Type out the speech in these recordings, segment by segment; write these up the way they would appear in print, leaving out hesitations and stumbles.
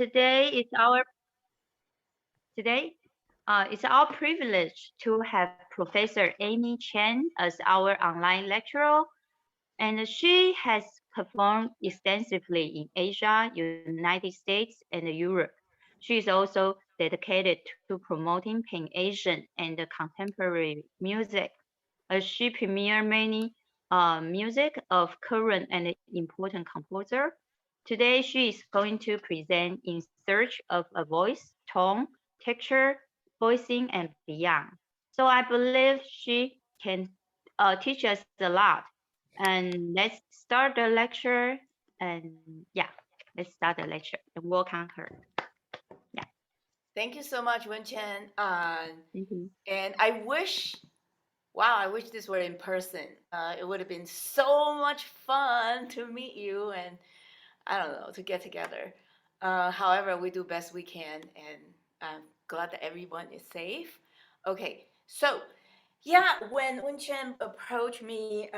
today is our today. It's our privilege to have Professor Amy Chen as our online lecturer, and she has performed extensively in Asia, United States, and Europe. She is also dedicated to promoting Pan-Asian and contemporary music, as she premiered many music of current and important composer. Today, she is going to present In Search of a Voice, Tone, Texture, Voicing, and Beyond. So I believe she can teach us a lot. And let's start the lecture. And yeah, let's start the lecture and welcome her. Yeah, Thank you so much, Wen Chen. thank you. And wow, I wish this were in person. It would have been so much fun to meet you and I don't know, to get together. However, we do best we can, and I'm glad that everyone is safe. Okay, so yeah, when Wen Chen approached me,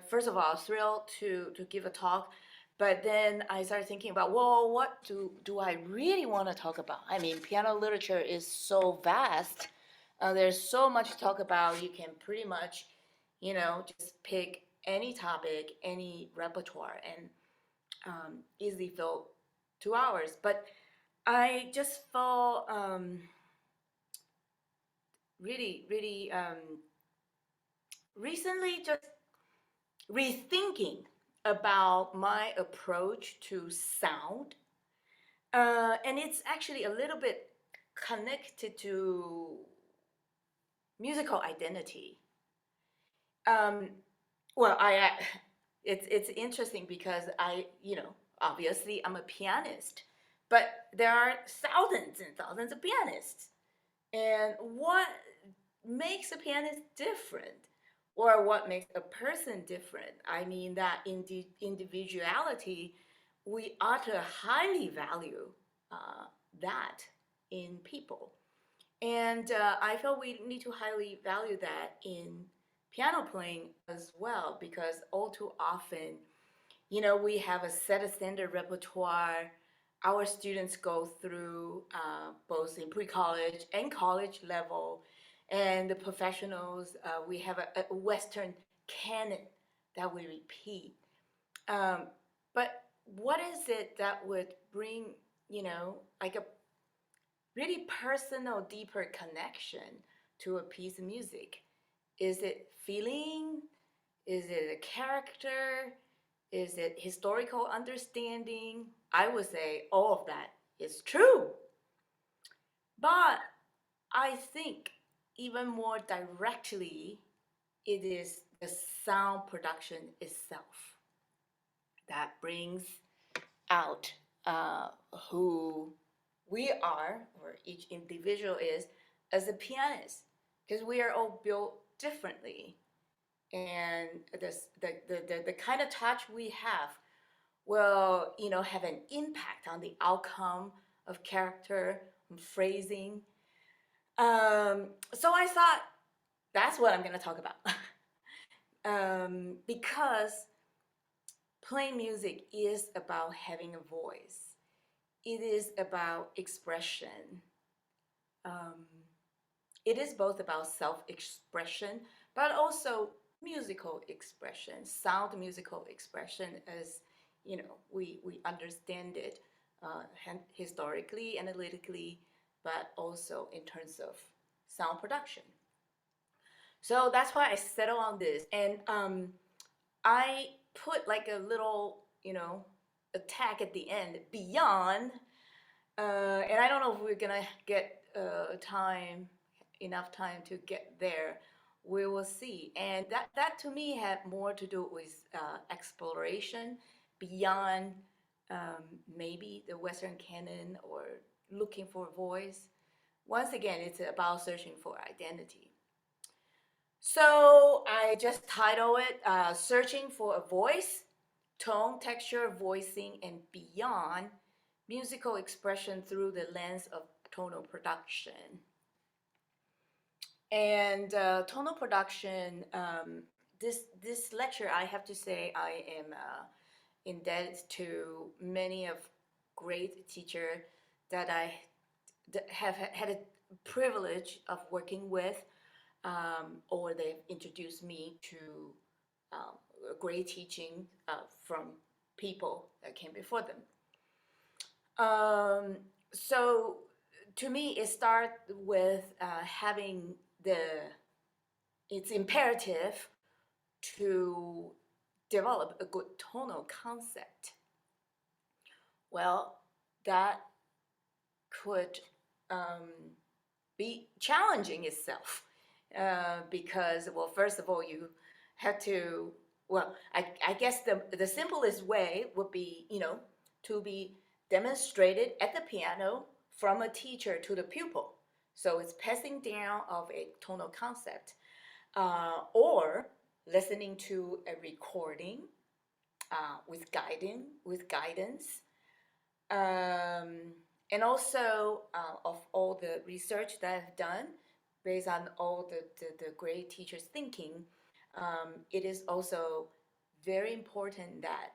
first of all, thrilled to give a talk, but then I started thinking about, well, what do I really want to talk about? I mean, piano literature is so vast. There's so much to talk about. You can pretty much, just pick any topic, any repertoire, and easily fill 2 hours. But I just felt really recently just rethinking about my approach to sound. And it's actually a little bit connected to musical identity. Um, well, it's interesting because obviously I'm a pianist, but there are thousands and thousands of pianists. And what makes a pianist different? Or what makes a person different? I mean, that individuality, we ought to highly value that in people. And I feel we need to highly value that in piano playing as well, because all too often, we have a set of standard repertoire. Our students go through both in pre-college and college level, and the professionals, we have a Western canon that we repeat. Um, but what is it that would bring, like a really personal, deeper connection to a piece of music? Is it feeling? Is it a character? Is it historical understanding? I would say all of that is true. But I think even more directly, it is the sound production itself that brings out who we are, or each individual is, as a pianist, because we are all built differently. And the kind of touch we have will have an impact on the outcome of character and phrasing. So I thought that's what I'm going to talk about. Because playing music is about having a voice. It is about expression. Um, it is both about self-expression, but also musical expression, sound musical expression, as we understand it historically, analytically, but also in terms of sound production. So that's why I settled on this, and I put like a little, a tag at the end, beyond. And I don't know if we're gonna get enough time to get there. We will see. And that to me had more to do with exploration beyond maybe the Western canon or looking for a voice. Once again, it's about searching for identity. So I just title it Searching for a Voice, Tone, Texture, Voicing, and Beyond, Musical Expression Through the Lens of Tonal Production. And tonal production, this lecture, I have to say, I am indebted to many of great teacher that I have had a privilege of working with, or they've introduced me to great teaching from people that came before them. So to me, it starts with having it's imperative to develop a good tonal concept. Well, that could be challenging itself because, well, first of all, you have to, well, I guess the simplest way would be, to be demonstrated at the piano from a teacher to the pupil. So it's passing down of a tonal concept, or listening to a recording with guidance, and also of all the research that I've done based on all the great teachers' thinking. It is also very important that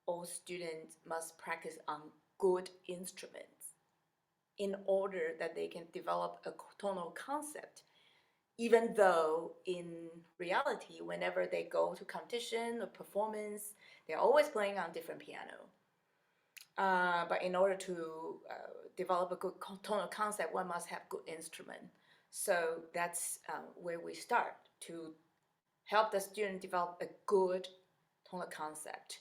all students must practice on good instruments in order that they can develop a tonal concept, even though in reality, whenever they go to competition or performance, they're always playing on different piano. But in order to develop a good tonal concept, one must have good instrument. So that's where we start to help the student develop a good tonal concept.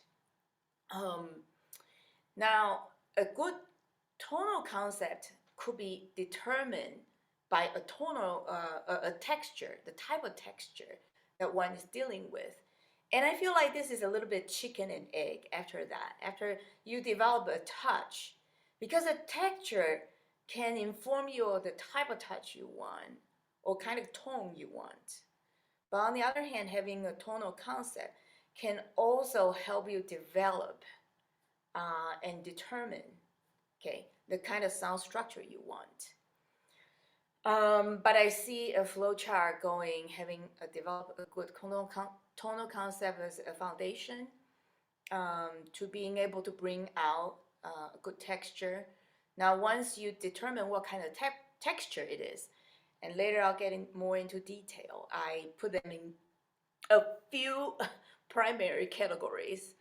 Now, a good tonal concept could be determined by a tonal, a texture, the type of texture that one is dealing with. And I feel like this is a little bit chicken and egg after that. After you develop a touch, because a texture can inform you of the type of touch you want or kind of tone you want. But on the other hand, having a tonal concept can also help you develop and determine, okay, the kind of sound structure you want. But I see a flowchart having developed a good tonal concept as a foundation to being able to bring out a good texture. Now, once you determine what kind of texture it is, and later I'll get more into detail, I put them in a few primary categories.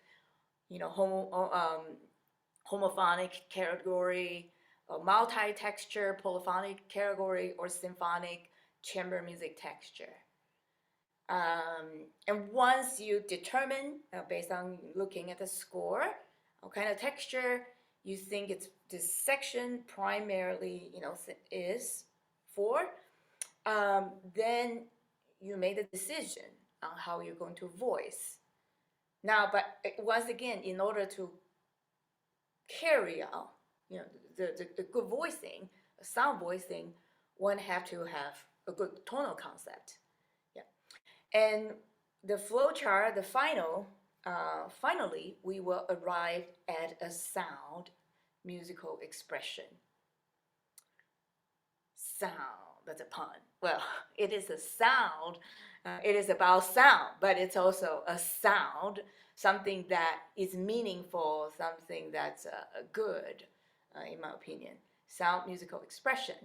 Homophonic category, a multi-texture polyphonic category, or symphonic chamber music texture. And once you determine, based on looking at the score, what kind of texture you think this section primarily, is for, then you made a decision on how you're going to voice. Now, but once again, in order to carry out, the good voicing, sound voicing, one have to have a good tonal concept. Yeah, and the flowchart, finally, we will arrive at a sound musical expression. Sound, that's a pun. Well, it is a sound. It is about sound, but it's also a sound, something that is meaningful, something that's good, in my opinion. Sound musical expression.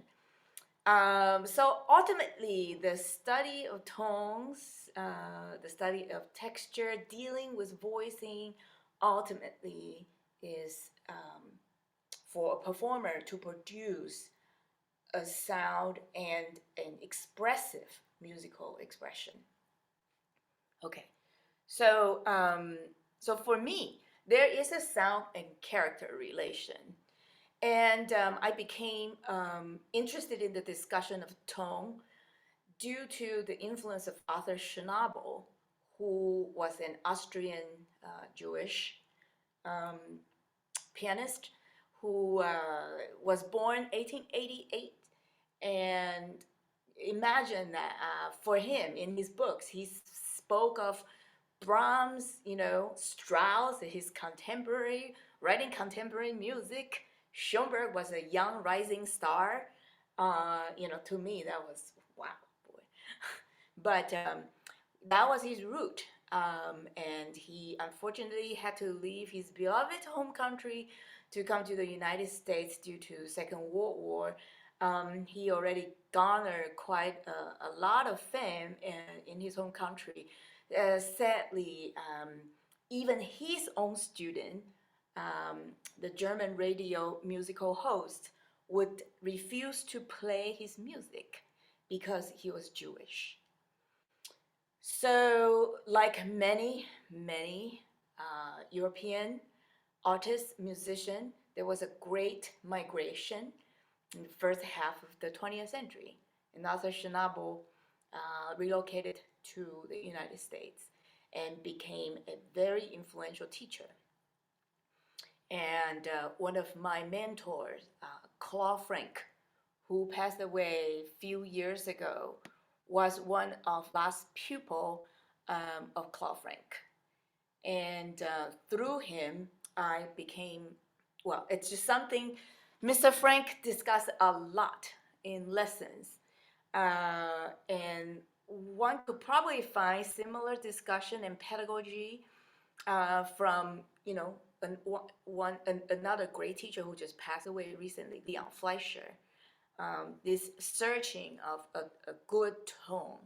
So ultimately, the study of tones, the study of texture, dealing with voicing, ultimately is for a performer to produce a sound and an expressive musical expression. Okay, so so for me, there is a sound and character relation. And I became interested in the discussion of tone due to the influence of Arthur Schnabel, who was an Austrian Jewish pianist who was born 1888. And imagine that for him, in his books, he spoke of Brahms, Strauss, his contemporary, writing contemporary music. Schoenberg was a young rising star. To me, that was, wow, boy. But that was his root. And he unfortunately had to leave his beloved home country to come to the United States due to Second World War. He already garnered quite a lot of fame in his home country. Sadly, even his own student, the German radio musical host, would refuse to play his music because he was Jewish. So, like many European artists, musicians, there was a great migration in the first half of the 20th century. And Arthur Schnabel relocated to the United States and became a very influential teacher. And one of my mentors, Claude Frank, who passed away a few years ago, was one of last pupil of Claude Frank. And through him, I became, well, it's just something Mr. Frank discussed a lot in lessons. And one could probably find similar discussion and pedagogy from, another great teacher who just passed away recently, Leon Fleischer. This searching of a good tone.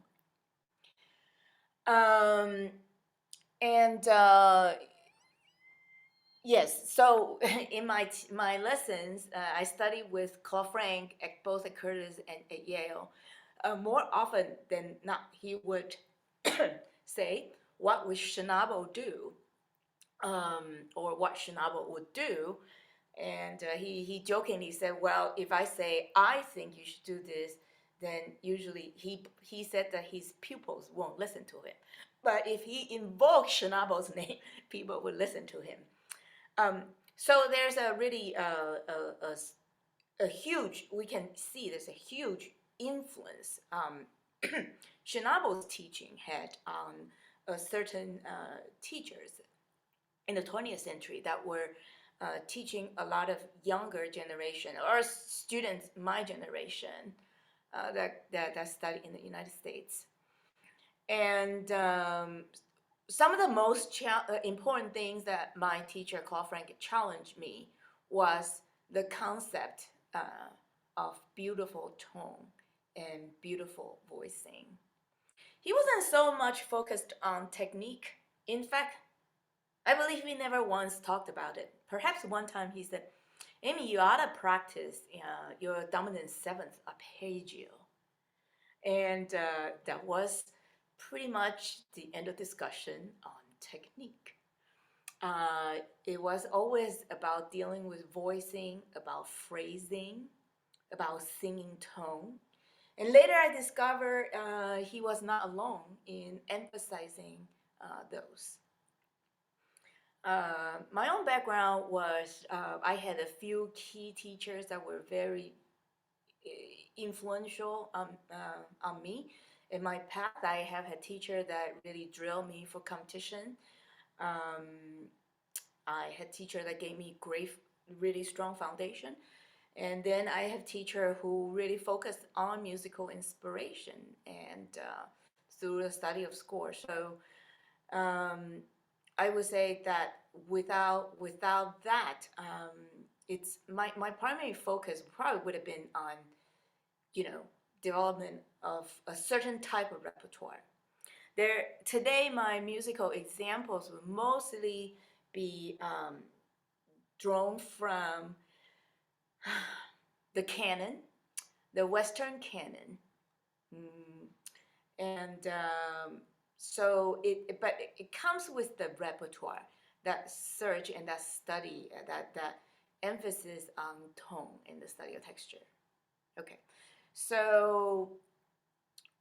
Yes, so in my lessons, I studied with Claude Frank both at Curtis and at Yale. More often than not, he would say, "What would Schnabel do?" Or what Schnabel would do. And he jokingly said, "Well, if I say I think you should do this, then usually he said that his pupils won't listen to him. But if he invoked Schnabel's name, people would listen to him." So there's a really a huge, we can see there's a huge influence Schnabel's teaching had on certain teachers in the 20th century that were teaching a lot of younger generation or students my generation that study in the United States. And some of the most important things that my teacher Claude Frank challenged me was the concept of beautiful tone and beautiful voicing. He wasn't so much focused on technique. In fact, I believe we never once talked about it. Perhaps one time he said, "Amy, you ought to practice your dominant seventh arpeggio." And that was pretty much the end of discussion on technique. It was always about dealing with voicing, about phrasing, about singing tone. And later I discovered he was not alone in emphasizing those. My own background was I had a few key teachers that were very influential on me. In my path, I have a teacher that really drilled me for competition. I had a teacher that gave me great, really strong foundation. And then I have a teacher who really focused on musical inspiration and through the study of score. So I would say that without that, it's my primary focus probably would have been on, development of a certain type of repertoire. Today, my musical examples will mostly be drawn from the canon, the Western canon, and so but it comes with the repertoire, that search and that study, that emphasis on tone and the study of texture. Okay, so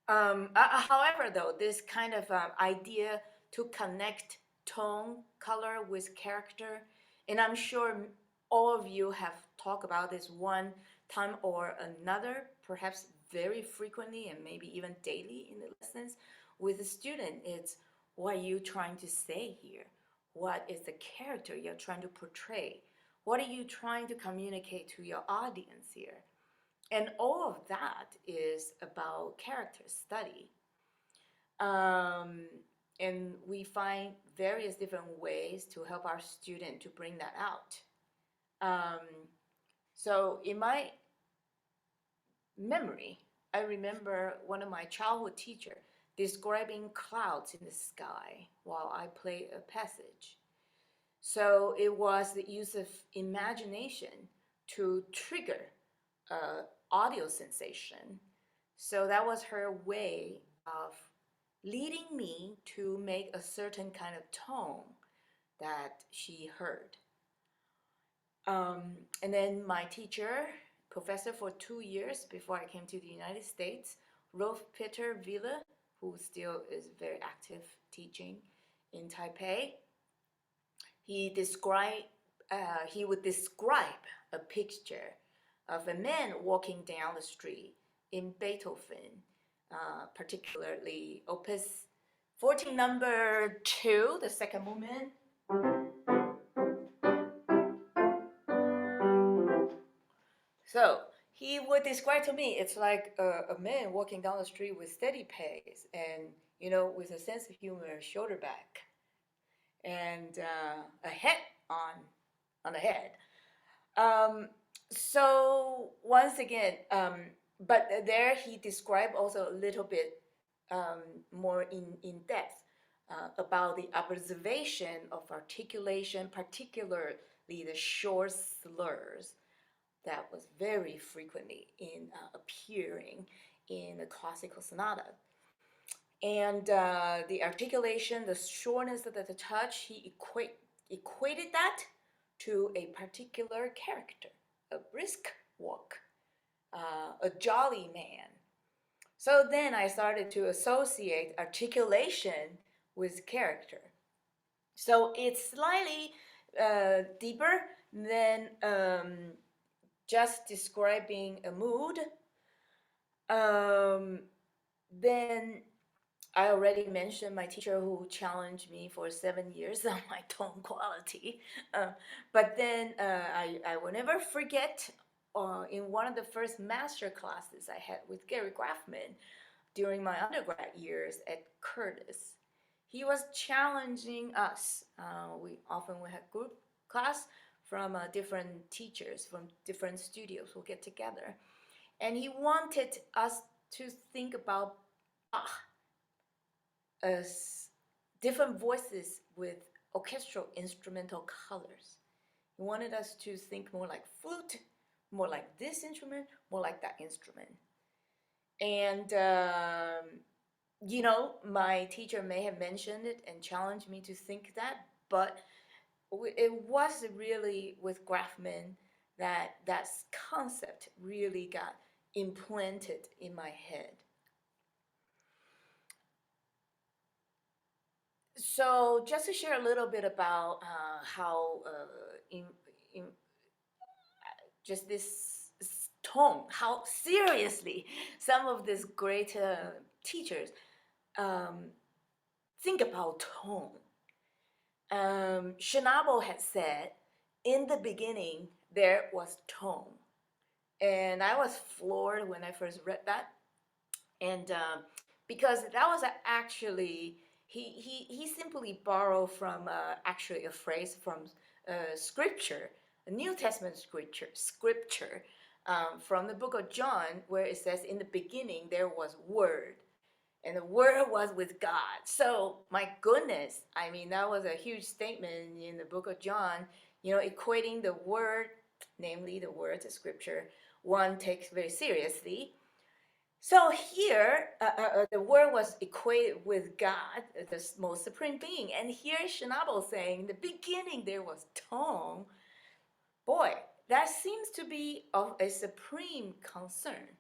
however, though, this kind of idea to connect tone, color with character, and I'm sure all of you have talked about this one time or another, perhaps very frequently and maybe even daily in the lessons with the student. It's, what are you trying to say here? What is the character you're trying to portray? What are you trying to communicate to your audience here? And all of that is about character study. And we find various different ways to help our student to bring that out. So in my memory, I remember one of my childhood teacher describing clouds in the sky while I play a passage. So it was the use of imagination to trigger audio sensation. So that was her way of leading me to make a certain kind of tone that she heard. And then my teacher, professor for 2 years before I came to the United States, Rolf Peter Wille, who still is very active teaching in Taipei, he would describe a picture of a man walking down the street in Beethoven, particularly Opus 14 number 2, the second movement. So he would describe to me it's like a man walking down the street with steady pace and, with a sense of humor, shoulder back, and a head on the head. So once again, but there he described also a little bit more in depth about the observation of articulation, particularly the short slurs that was very frequently appearing in the classical sonata. And the articulation, the shortness of the touch, he equated that to a particular character, a brisk walk, a jolly man. So then I started to associate articulation with character. So it's slightly deeper than just describing a mood. Then I already mentioned my teacher who challenged me for 7 years on my tone quality. But then I will never forget in one of the first master classes I had with Gary Graffman during my undergrad years at Curtis. He was challenging us. We often had group class from different teachers from different studios who get together. And he wanted us to think about Bach as different voices with orchestral instrumental colors. He wanted us to think more like flute, more like this instrument, more like that instrument. And, my teacher may have mentioned it and challenged me to think that, but it was really with Graffman that concept really got implanted in my head. So just to share a little bit about how just this tone, how seriously some of these great teachers think about tone. Schnabel had said, in the beginning, there was tone. And I was floored when I first read that. And because that was actually, he simply borrowed from actually a phrase from scripture, a New Testament scripture from the book of John, where it says, in the beginning, there was Word. And the Word was with God. So, my goodness, I mean, that was a huge statement in the book of John, equating the Word, namely the words of Scripture, one takes very seriously. So here, the Word was equated with God, the most supreme being. And here Schnabel saying, in the beginning there was tone. Boy, that seems to be of a supreme concern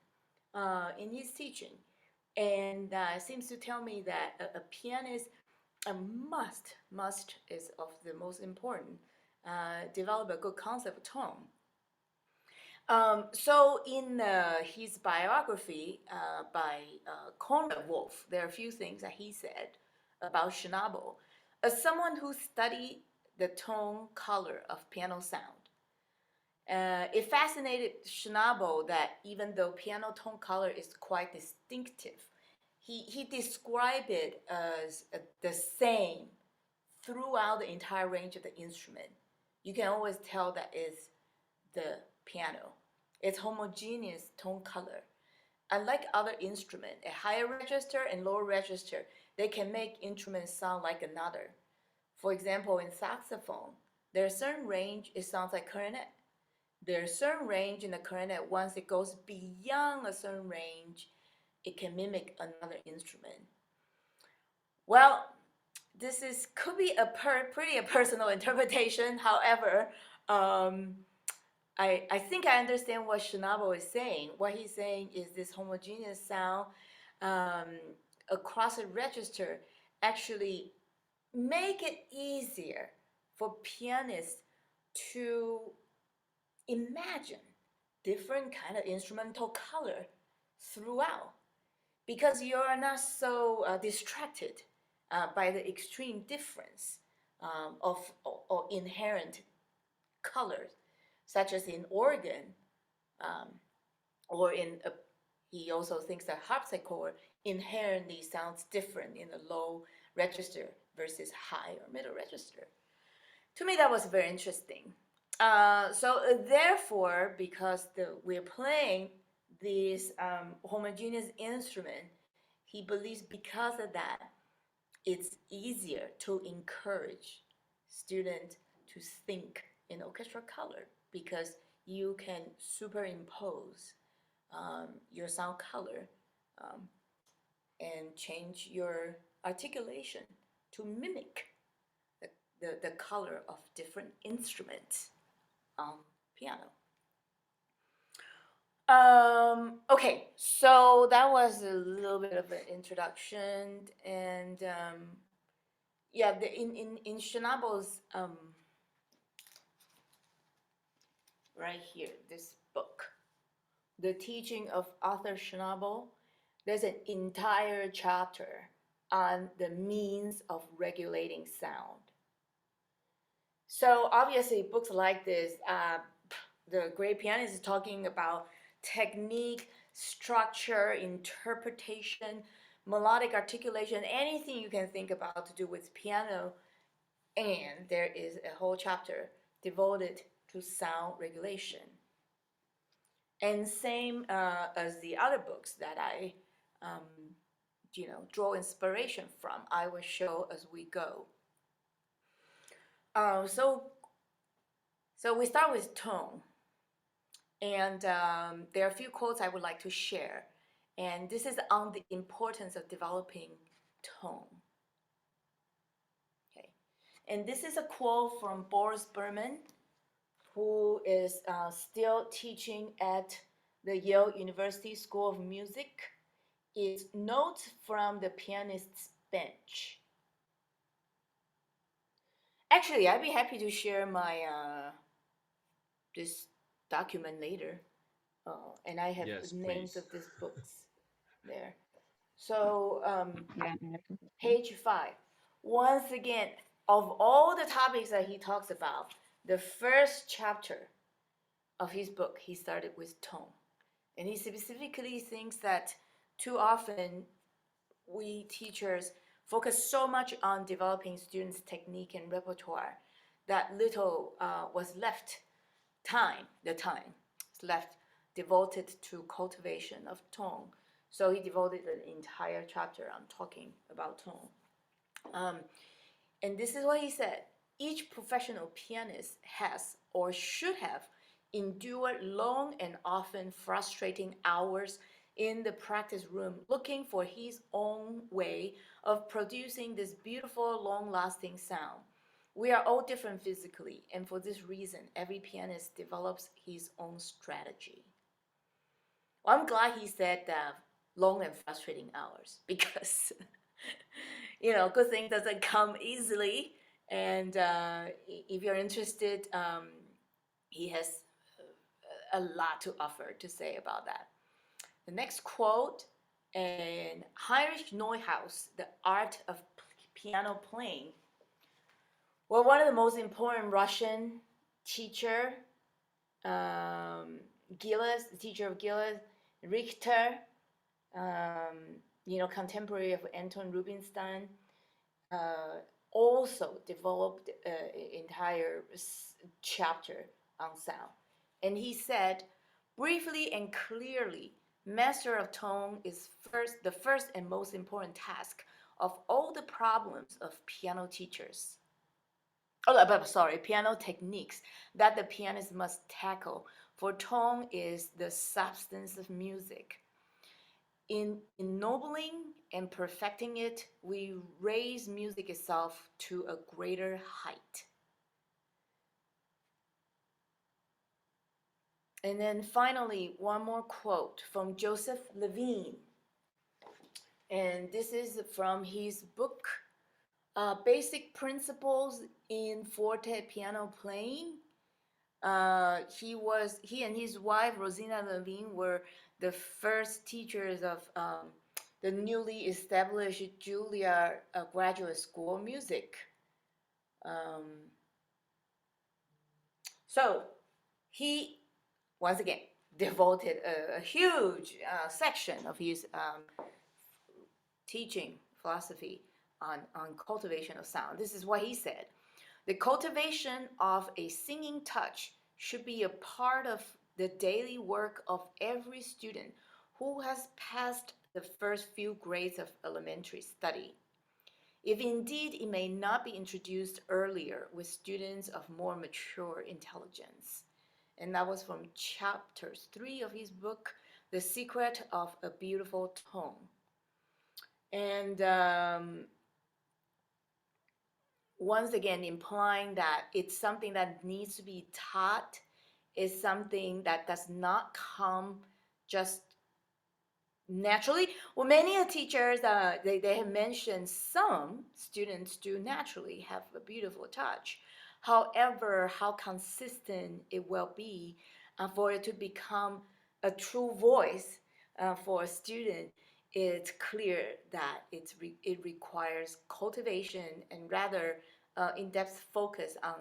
in his teaching. And seems to tell me that a pianist must is of the most important, develop a good concept of tone. So in his biography by Conrad Wolf, there are a few things that he said about Schnabel. As someone who studied the tone color of piano sound, it fascinated Schnabel that even though piano tone color is quite distinctive, he described it as the same throughout the entire range of the instrument. You can always tell that it's the piano. It's homogeneous tone color. Unlike other instruments, a higher register and lower register, they can make instruments sound like another. For example, in saxophone, there's a certain range, it sounds like clarinet. There's a certain range in the clarinet, once it goes beyond a certain range, it can mimic another instrument. Well, could be a pretty personal interpretation. However, I think I understand what Schnabel is saying. What he's saying is this homogeneous sound um, across a register actually make it easier for pianists to imagine different kind of instrumental color throughout, because you are not so distracted by the extreme difference of or inherent colors, such as in organ, um, or in a, he also thinks that harpsichord inherently sounds different in the low register versus high or middle register. To me, that was very interesting. Therefore, because we're playing this homogeneous instrument, he believes because of that, it's easier to encourage students to think in orchestral color, because you can superimpose your sound color and change your articulation to mimic the color of different instruments on piano. Okay, so that was a little bit of an introduction, and yeah, in Schnabel's right here, this book, The Teaching of Arthur Schnabel, there's an entire chapter on the means of regulating sound. So obviously, books like this, the great pianist is talking about technique, structure, interpretation, melodic articulation, anything you can think about to do with piano. And there is a whole chapter devoted to sound regulation. And same as the other books that I, draw inspiration from, I will show as we go. So we start with tone. And there are a few quotes I would like to share. And this is on the importance of developing tone. Okay. And this is a quote from Boris Berman, who is still teaching at the Yale University School of Music. It's Notes from the Pianist's Bench. Actually, I'd be happy to share my this document later. And I have Yes, the names please. of these books there. So Yeah. page 5. Once again, of all the topics that he talks about, the first chapter of his book, he started with tone. And he specifically thinks that too often we teachers focus so much on developing students' technique and repertoire that little was left the time is left devoted to cultivation of tone. So he devoted an entire chapter on talking about tone. And this is what he said: each professional pianist has or should have endured long and often frustrating hours in the practice room looking for his own way of producing this beautiful, long-lasting sound. We are all different physically, and for this reason, every pianist develops his own strategy. Well, I'm glad he said long and frustrating hours, because good thing doesn't come easily. And if you're interested, he has a lot to offer to say about that. The next quote, and Heinrich Neuhaus, The Art of Piano Playing. Well, one of the most important Russian teacher, Gilles, the teacher of Gilles, Richter, contemporary of Anton Rubinstein, also developed an entire chapter on sound. And he said, briefly and clearly, master of tone is the first and most important task of all the problems of piano teachers. Piano techniques that the pianist must tackle, for tone is the substance of music. In ennobling and perfecting it, we raise music itself to a greater height. And then finally, one more quote from Joseph Levine. And this is from his book, Basic Principles in Forte Piano Playing. He and his wife, Rosina Levine, were the first teachers of the newly established Juilliard Graduate School of Music. So he, once again, devoted a huge section of his teaching philosophy on cultivation of sound. This is what he said. The cultivation of a singing touch should be a part of the daily work of every student who has passed the first few grades of elementary study. If indeed it may not be introduced earlier with students of more mature intelligence. And that was from chapter 3 of his book, The Secret of a Beautiful Tone. And once again, implying that it's something that needs to be taught, is something that does not come just naturally. Well, many teachers, they have mentioned some students do naturally have a beautiful touch. However, how consistent it will be for it to become a true voice for a student, it's clear that it requires cultivation and rather in-depth focus on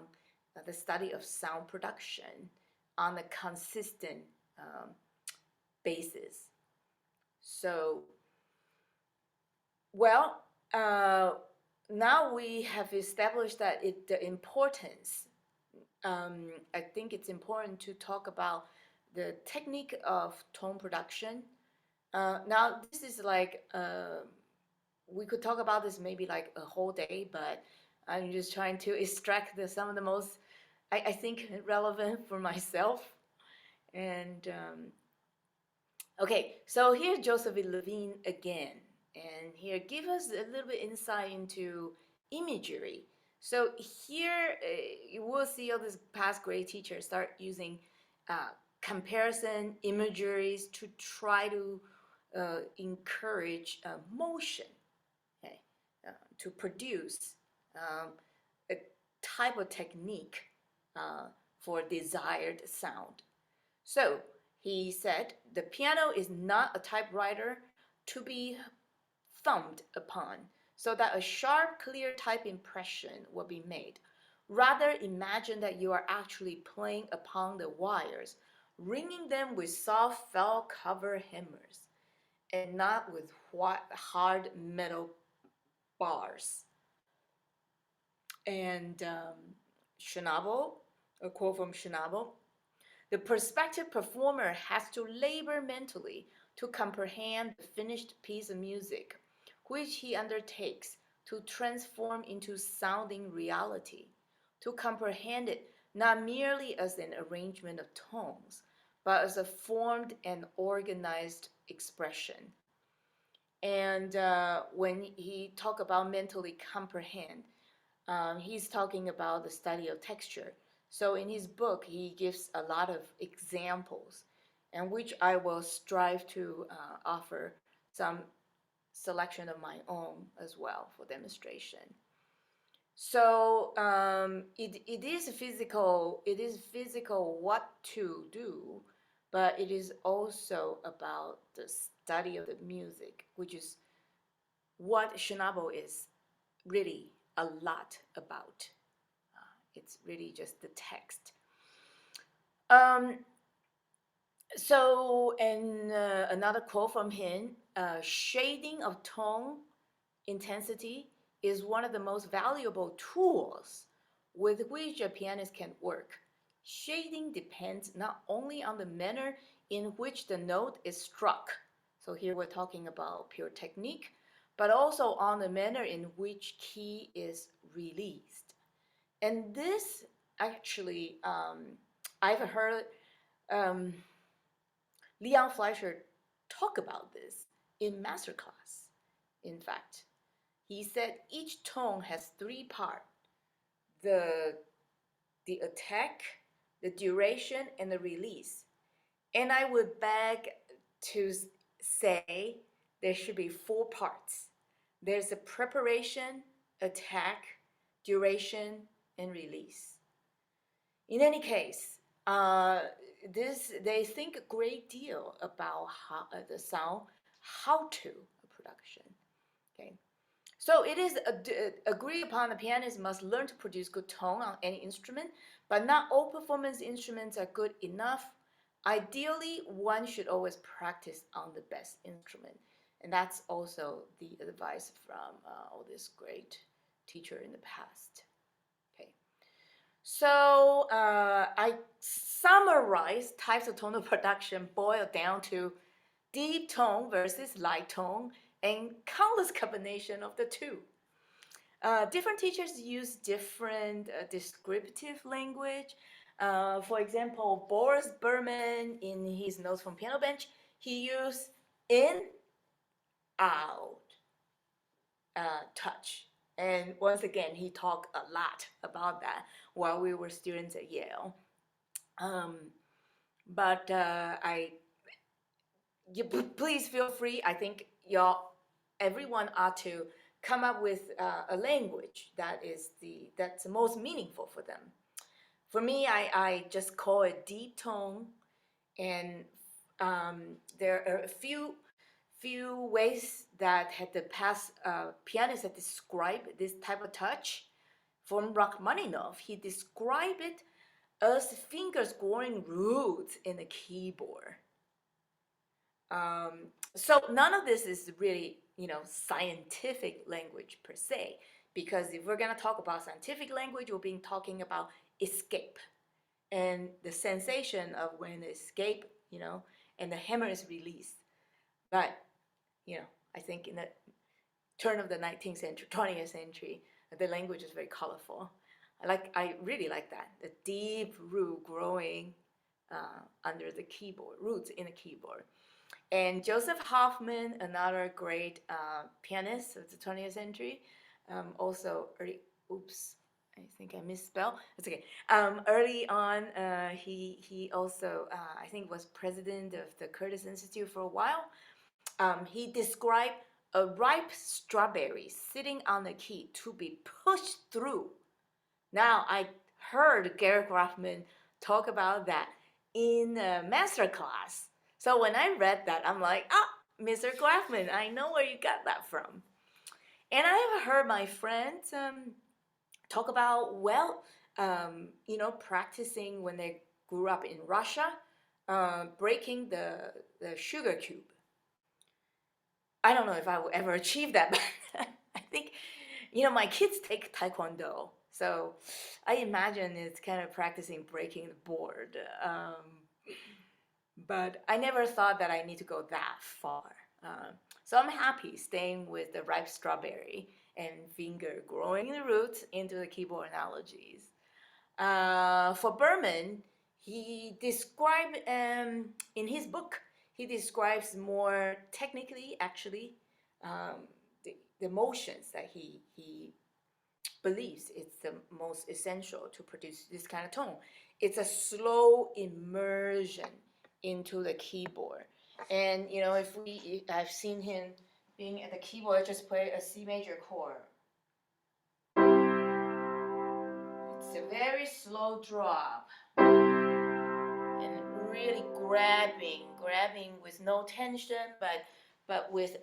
the study of sound production on a consistent basis. So, well, now we have established that the importance. I think it's important to talk about the technique of tone production. Now, this is like we could talk about this maybe like a whole day, but I'm just trying to extract some of the most, I think, relevant for myself. And okay, so here's Joseph Levine again, and here give us a little bit insight into imagery. So here you will see all these past grade teachers start using comparison imageries to try to encourage motion, okay, to produce a type of technique for desired sound. So he said, the piano is not a typewriter to be thumbed upon so that a sharp, clear type impression will be made. Rather, imagine that you are actually playing upon the wires, ringing them with soft felt cover hammers, and not with hard metal bars. And Schnabel, a quote from Schnabel, the prospective performer has to labor mentally to comprehend the finished piece of music, which he undertakes to transform into sounding reality, to comprehend it not merely as an arrangement of tones, but as a formed and organized expression. And when he talk about mentally comprehend, he's talking about the study of texture. So in his book, he gives a lot of examples, and which I will strive to offer some selection of my own as well for demonstration. So it is physical. It is physical what to do, but it is also about the study of the music, which is what Schnabel is really a lot about. It's really just the text. So, and another quote from him, shading of tone intensity is one of the most valuable tools with which a pianist can work. shading depends not only on the manner in which the note is struck, so here we're talking about pure technique, but also on the manner in which key is released. And this actually, I've heard Leon Fleischer talk about this in masterclass. In fact, he said each tone has three parts: the attack, the duration, and the release. And I would beg to say there should be four parts. There's a preparation, attack, duration, and release. In any case, they think a great deal about how, the sound, how to production. Okay, so it is agreed upon the pianist must learn to produce good tone on any instrument, but not all performance instruments are good enough. Ideally, one should always practice on the best instrument. And that's also the advice from all this great teacher in the past. Okay, so I summarize types of tonal production boiled down to deep tone versus light tone, and countless combination of the two. Different teachers use different descriptive language. For example, Boris Berman, in his notes from piano bench, he used in, out, touch. And once again, he talked a lot about that while we were students at Yale. But please feel free. I think everyone ought to come up with a language that's the most meaningful for them. For me, I just call it deep tone, and there are a few ways that had the past pianists have described this type of touch. From Rachmaninoff, he described it as fingers growing roots in the keyboard. So none of this is really, scientific language per se, because if we're going to talk about scientific language, we'll be talking about escape and the sensation of when escape, and the hammer is released. But, I think in the turn of the 19th century, 20th century, the language is very colorful. I really like that, the deep root growing under the keyboard, roots in the keyboard. And Joseph Hoffman, another great pianist of the 20th century, also early, I think I misspelled. It's okay. Early on, he also, I think, was president of the Curtis Institute for a while. He described a ripe strawberry sitting on the key to be pushed through. Now, I heard Gareth Rothman talk about that in a master class. So when I read that, I'm like, Mr. Grafman, I know where you got that from. And I have heard my friends talk about, practicing when they grew up in Russia, breaking the sugar cube. I don't know if I will ever achieve that, but I think, my kids take Taekwondo. So I imagine it's kind of practicing breaking the board. But I never thought that I need to go that far. So I'm happy staying with the ripe strawberry and finger growing the roots into the keyboard analogies. For Berman, he described, in his book, he describes more technically, actually, the motions that he believes it's the most essential to produce this kind of tone. It's a slow immersion into the keyboard. And I've seen him being at the keyboard, just play a C major chord. It's a very slow drop. And really grabbing with no tension, but with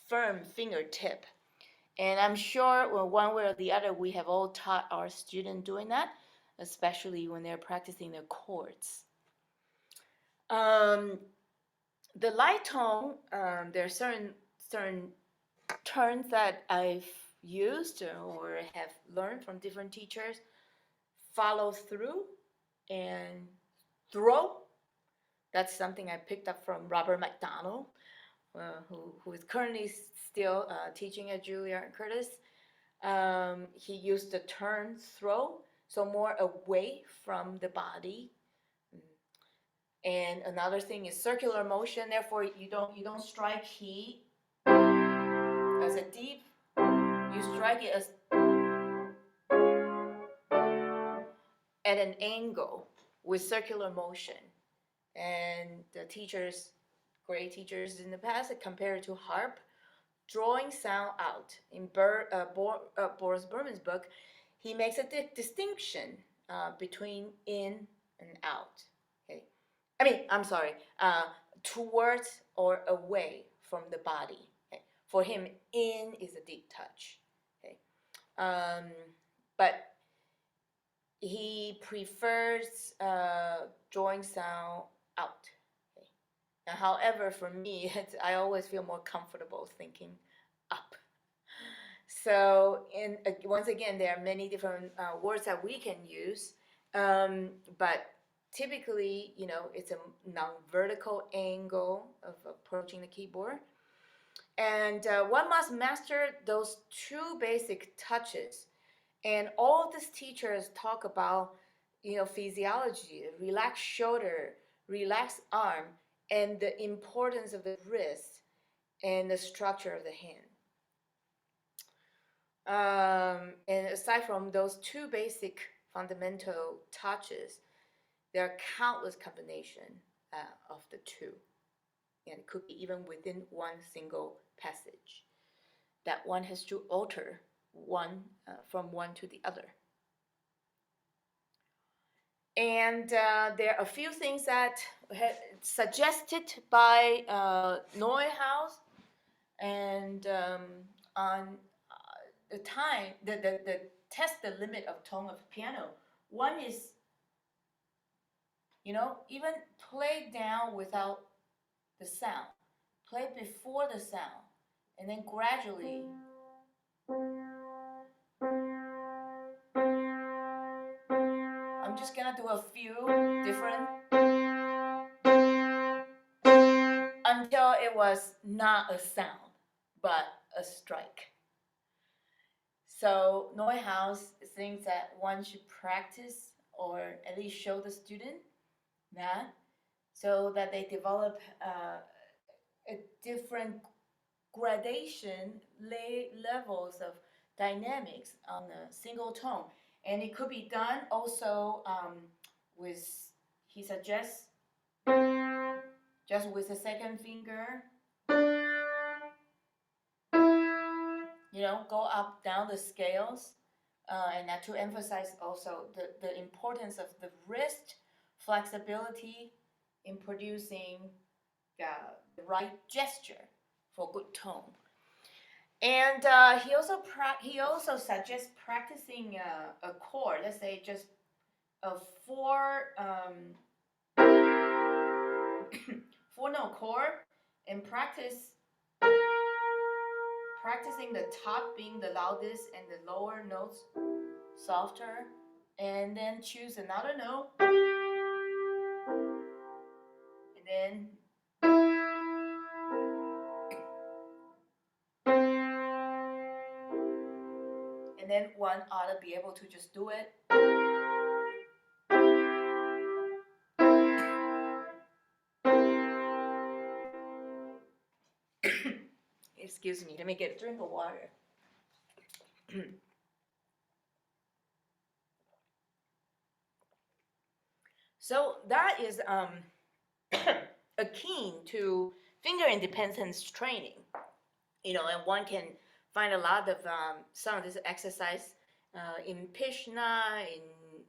firm fingertip. And I'm sure, one way or the other, we have all taught our students doing that, especially when they're practicing their chords. The light tone, there are certain terms that I've used or have learned from different teachers: follow through and throw. That's something I picked up from Robert McDonald, who is currently still teaching at Juilliard Curtis. He used the turn throw, so more away from the body. And another thing is circular motion. Therefore, you don't strike heat as a deep. You strike it as at an angle with circular motion. And the teachers, great teachers in the past, compared to harp, drawing sound out. In Boris Berman's book, he makes a distinction between in and out. Okay, I'm sorry, towards or away from the body. Okay? For him, in is a deep touch. Okay, but he prefers drawing sound out. Okay? Now, however, for me, I always feel more comfortable thinking up. So, once again, there are many different words that we can use, but typically, it's a non-vertical angle of approaching the keyboard. And one must master those two basic touches. And all of these teachers talk about, physiology, relaxed shoulder, relaxed arm, and the importance of the wrist and the structure of the hand. And aside from those two basic fundamental touches, there are countless combinations of the two. And it could be even within one single passage that one has to alter one from one to the other. And there are a few things that suggested by Neuhaus, and on the time, the test the limit of tone of piano. One is, even play down without the sound. Play before the sound, and then gradually. I'm just gonna do a few different until it was not a sound, but a strike. So Neuhaus thinks that one should practice or at least show the student that, so that they develop a different gradation levels of dynamics on a single tone. And it could be done also with, he suggests, just with the second finger, go up, down the scales, and that to emphasize also the importance of the wrist flexibility in producing the right gesture for good tone. And he also suggests practicing a chord, let's say just a four-note chord, and practicing the top being the loudest and the lower notes softer, and then choose another note, and then one ought to be able to just do it. Excuse me, let me get a drink of water. So that is akin to finger independence training, and one can find a lot of some of this exercise in Pishna,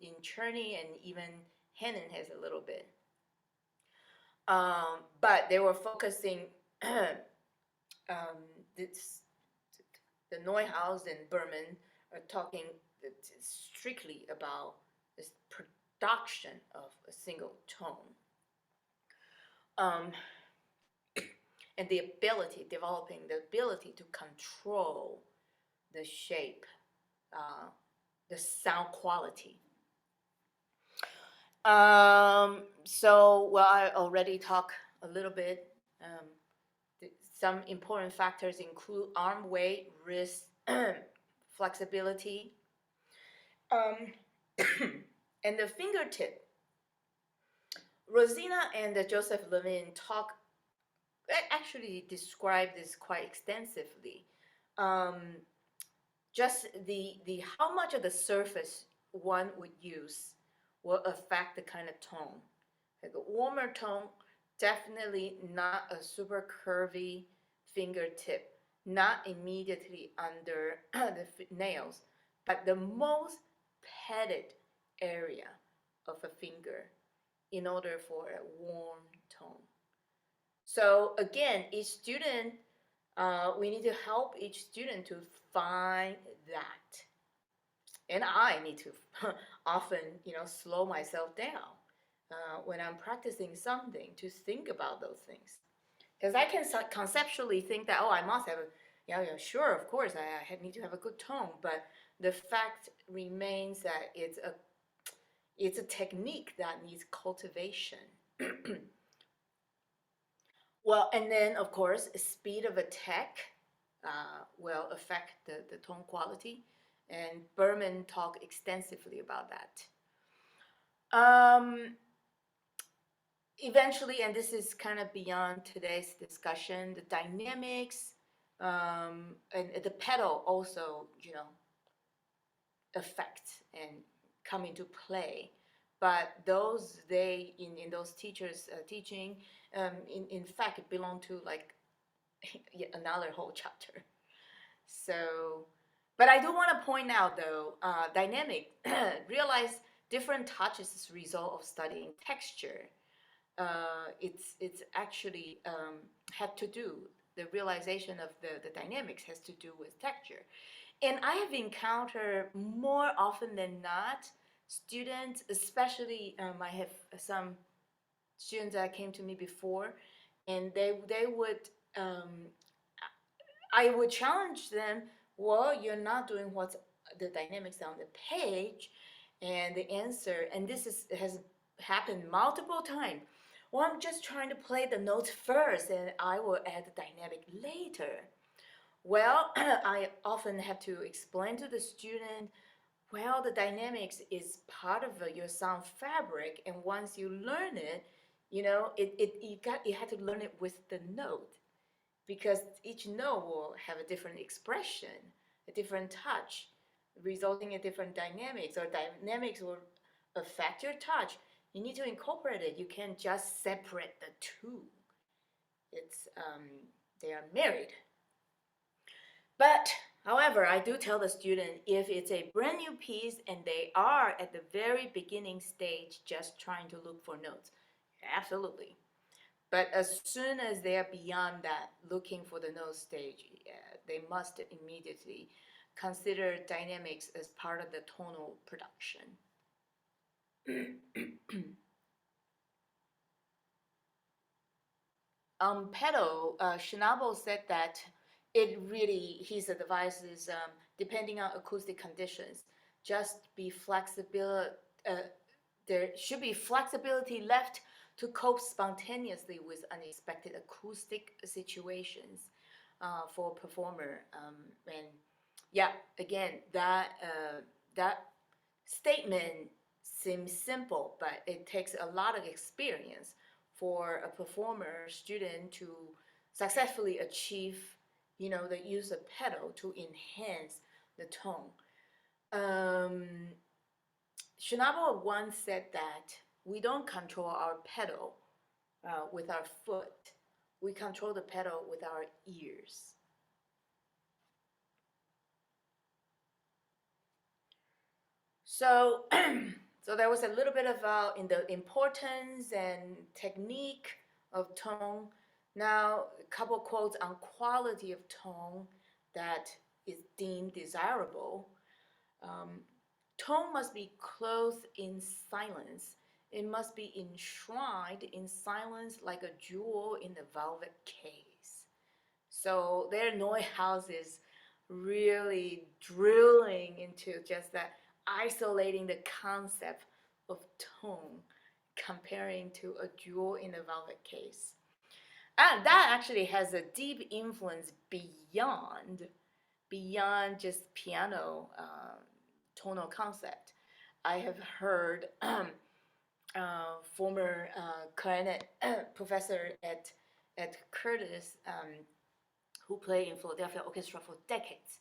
in Czerny, and even Henin has a little bit. But they were focusing the Neuhaus and Berman are talking strictly about this production of a single tone. And developing the ability to control the shape, the sound quality. Well, I already talked a little bit. Some important factors include arm weight, wrist flexibility, um, and the fingertip. Rosina and Joseph Levin actually describe this quite extensively. Um, just the how much of the surface one would use will affect the kind of tone. Like a warmer tone, definitely not a super curvy fingertip, not immediately under the nails, but the most padded area of a finger in order for a warm tone. So again, each student, we need to help each student to find that. And I need to often, slow myself down when I'm practicing something to think about those things. Because I can conceptually think that, oh, I must have sure, of course, I need to have a good tone. But the fact remains that it's a technique that needs cultivation. Well, and then of course, speed of attack will affect the tone quality, and Berman talked extensively about that. Eventually, and this is kind of beyond today's discussion, the dynamics and the pedal also, affect and come into play. But those in those teachers teaching, in fact, it belong to like yet another whole chapter. So, but I do want to point out though, dynamic realize different touches is a result of studying texture. It's actually had to do the realization of the dynamics has to do with texture. And I have encountered more often than not students, especially I have some students that came to me before, and they would I would challenge them. Well, you're not doing what's the dynamics on the page, and the answer, and has happened multiple times. Well, I'm just trying to play the notes first, and I will add the dynamic later. Well, I often have to explain to the student, well, the dynamics is part of your sound fabric, and once you learn it, you have to learn it with the note, because each note will have a different expression, a different touch, resulting in different dynamics, or dynamics will affect your touch. You need to incorporate it. You can't just separate the two. It's they are married. But however, I do tell the student, if it's a brand new piece and they are at the very beginning stage just trying to look for notes, absolutely. But as soon as they are beyond that, looking for the note stage, they must immediately consider dynamics as part of the tonal production. Pedal, Schnabel said that his advice is depending on acoustic conditions, just be flexible. There should be flexibility left to cope spontaneously with unexpected acoustic situations for a performer. And yeah, again, that statement seems simple, but it takes a lot of experience for a performer student to successfully achieve, the use of pedal to enhance the tone. Schnabel once said that we don't control our pedal with our foot. We control the pedal with our ears. So, so there was a little bit of in the importance and technique of tone. Now, a couple quotes on quality of tone that is deemed desirable. Tone must be clothed in silence. It must be enshrined in silence like a jewel in a velvet case. So their noise house is really drilling into just that, isolating the concept of tone comparing to a jewel in a velvet case. And that actually has a deep influence beyond just piano tonal concept. I have heard former clarinet professor at Curtis, who played in Philadelphia Orchestra for decades,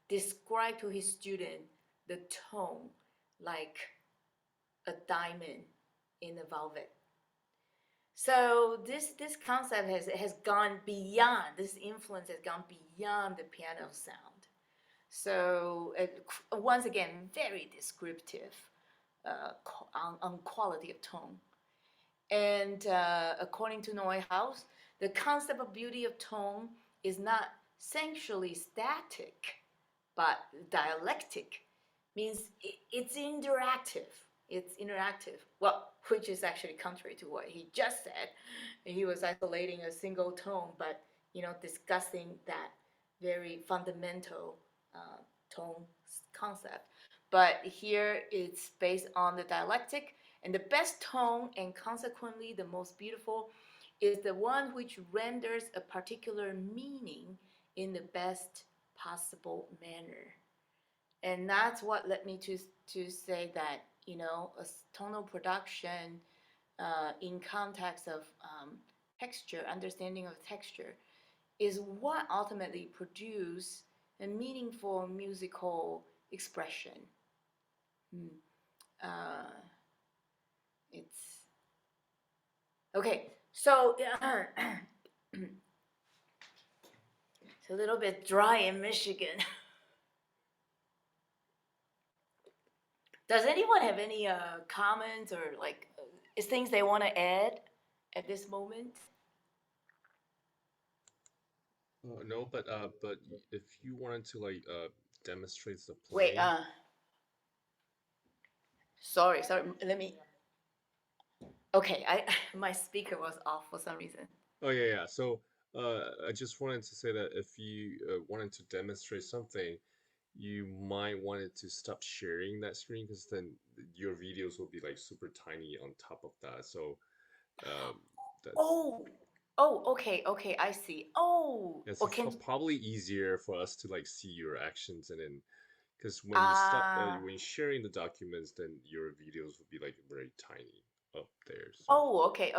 describe to his student the tone like a diamond in a velvet. So this concept has gone beyond, this influence has gone beyond the piano sound. So once again, very descriptive on quality of tone. And according to Neuhaus, the concept of beauty of tone is not essentially static, but dialectic. Means it's interactive. It's interactive. Well, which is actually contrary to what he just said. He was isolating a single tone, but discussing that very fundamental tone concept. But here it's based on the dialectic, and the best tone, and consequently the most beautiful, is the one which renders a particular meaning in the best possible manner. And that's what led me to say that a tonal production in context of texture, understanding of texture, is what ultimately produce a meaningful musical expression. It's okay. So it's a little bit dry in Michigan. Does anyone have any comments or things they want to add at this moment? No, but if you wanted to demonstrate the Wait, playing. sorry, let me. Okay, my speaker was off for some reason. Oh yeah. So I just wanted to say that if you wanted to demonstrate something, you might wanted to stop sharing that screen because then your videos will be like super tiny on top of that. So that's Okay, I see. Oh, yes, or it's can probably easier for us to like see your actions and then because ah. when sharing the documents, then your videos will be like very tiny up there. So Oh, okay.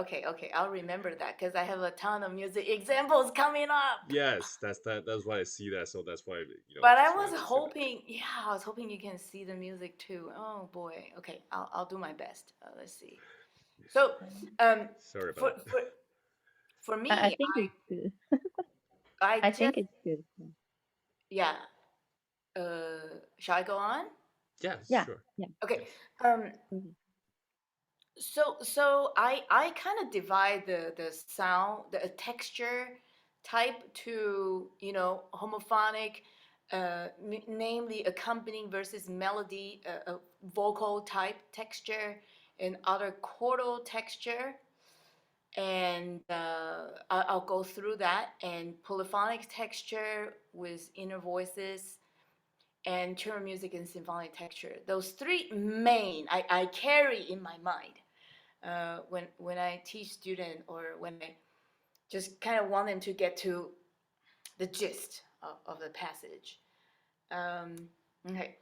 I'll remember that because I have a ton of music examples coming up. yes, that's why I see that. So that's why But I just was wanted to say that. hoping, yeah, I was hoping you can see the music too. Oh boy. Okay, I'll do my best. Let's see. So, Sorry about for that. for for I me, think it's good. I I just think it's good. yeah. Shall I go on? Yes, Yeah, sure. yeah. Okay. Um. Mhm. So I kind of divide the sound, the texture type to homophonic, namely accompanying versus melody, vocal type texture, and other chordal texture. And I'll go through that, and polyphonic texture with inner voices, and chamber music and symphonic texture. Those three main I carry in my mind when I teach student, or when I just kind of want them to get to the gist of the passage. Okay,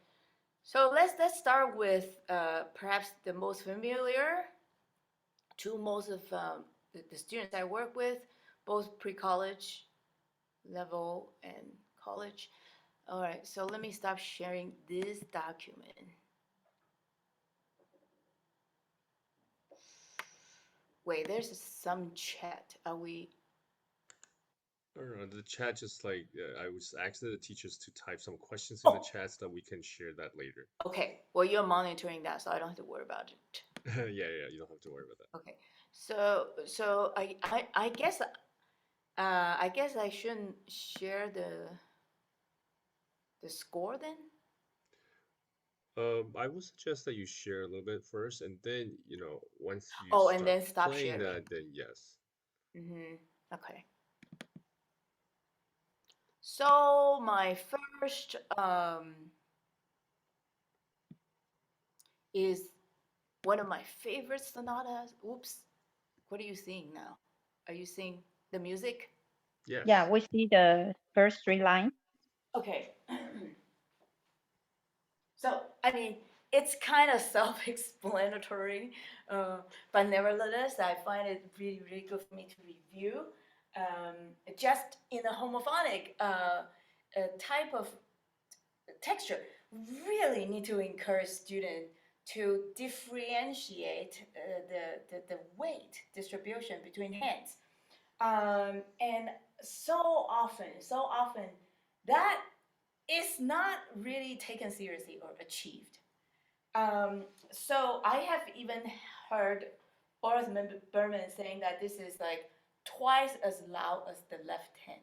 so let's start with perhaps the most familiar to most of the students I work with, both pre-college level and college. All right, so let me stop sharing this document. Wait, there's some chat. Are we? I don't know. The chat just like I was asking the teachers to type some questions in the Oh, chat so that we can share that later. okay. Well, you're monitoring that, so I don't have to worry about it. Yeah. You don't have to worry about Okay. So I guess I shouldn't share the score then. that. I would suggest that you share a little bit first, and then once you Oh, and start then stop playing sharing. that, then yes. Okay. So my first is one of my favorite sonatas. Oops, what are you seeing now? Are you seeing the music? Yes. Yeah, we see the first three lines. Okay. So, I mean, it's kind of self-explanatory, but nevertheless, I find it really, really good for me to review. Just in a homophonic type of texture, really need to encourage students to differentiate the weight distribution between hands. And so often, that is not really taken seriously or achieved. So I have even heard Boris Berman saying that this is like twice as loud as the left hand.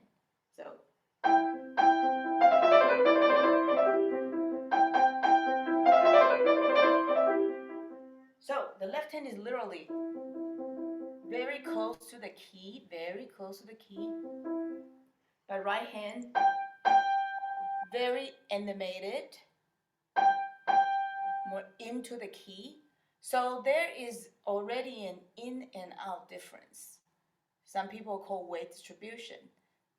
So the left hand is literally very close to the key, very close to the key. The right hand, very animated, more into the key. So there is already an in and out difference. Some people call weight distribution.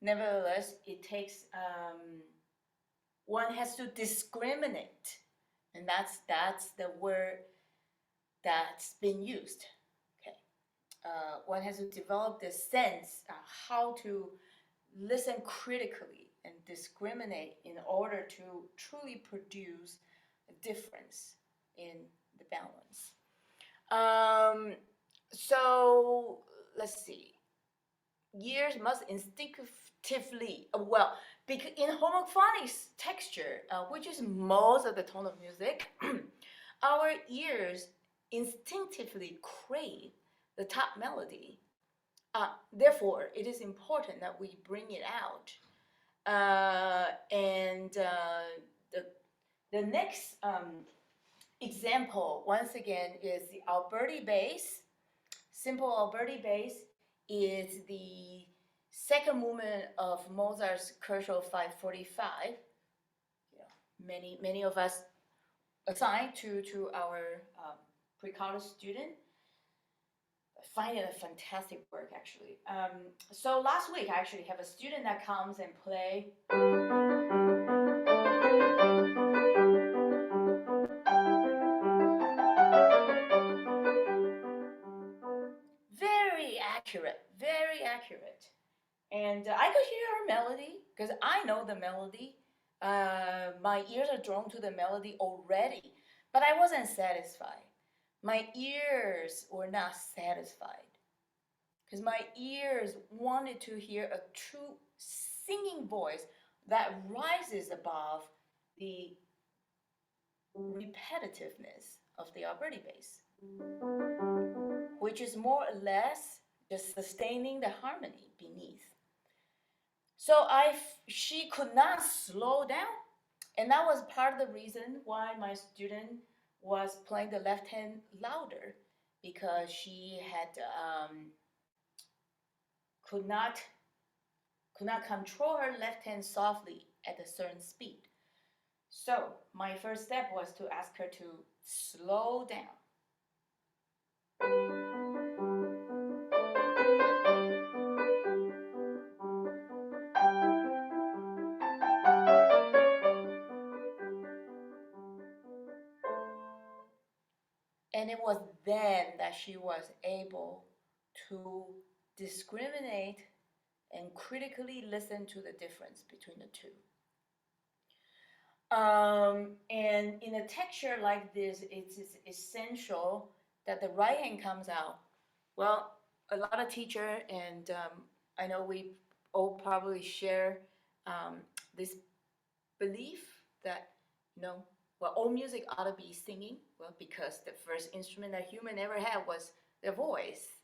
Nevertheless, it takes one has to discriminate, and that's the word that's been used. Okay, one has to develop the sense of how to listen critically and discriminate in order to truly produce a difference in the balance. So let's see. Ears must instinctively, well, because in homophonic texture, which is most of the tone of music, our ears instinctively crave the top melody. Therefore, it is important that we bring it out. The next example, once again, is the Alberti bass. Simple Alberti bass is the second movement of Mozart's Kershal 545. You know, many of us assigned to our pre-college student find it a fantastic work, actually. So last week, I actually have a student that comes and play. Very accurate, very accurate. And I could hear her melody because I know the melody. My ears are drawn to the melody already, but I wasn't satisfied. My ears were not satisfied because my ears wanted to hear a true singing voice that rises above the repetitiveness of the Alberti bass, which is more or less just sustaining the harmony beneath. So she could not slow down, and that was part of the reason why my student was playing the left hand louder, because she had could not control her left hand softly at a certain speed. So my first step was to ask her to slow down. And it was then that she was able to discriminate and critically listen to the difference between the two. And in a texture like this, it's essential that the right hand comes out. Well, a lot of teachers, and I know we all probably share this belief that, well, all music ought to be singing. Well, because the first instrument that human ever had was their voice.